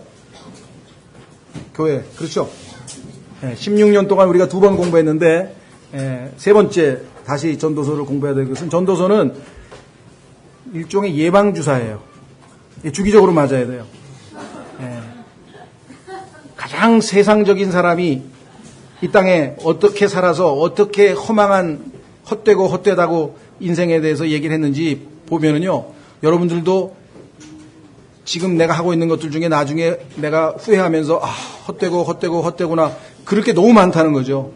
교회 그렇죠? 16년 동안 우리가 2번 공부했는데 세 번째 다시 전도서를 공부해야 될 것은 전도서는 일종의 예방주사예요. 주기적으로 맞아야 돼요. 가장 세상적인 사람이 이 땅에 어떻게 살아서 어떻게 허망한 헛되다고 인생에 대해서 얘기를 했는지 보면은요, 여러분들도 지금 내가 하고 있는 것들 중에 나중에 내가 후회하면서 헛되구나 그럴 게 너무 많다는 거죠.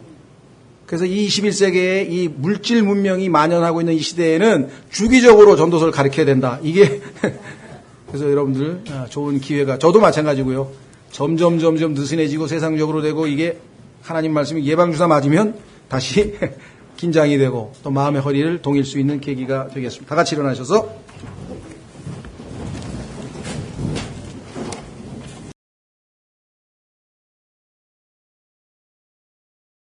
그래서 이 21세기에 이 물질 문명이 만연하고 있는 이 시대에는 주기적으로 전도서를 가르쳐야 된다. 이게 그래서 여러분들 좋은 기회가 저도 마찬가지고요. 점점 느슨해지고 세상적으로 되고 이게 하나님 말씀이 예방주사 맞으면 다시 긴장이 되고 또 마음의 허리를 동일 수 있는 계기가 되겠습니다. 다 같이 일어나셔서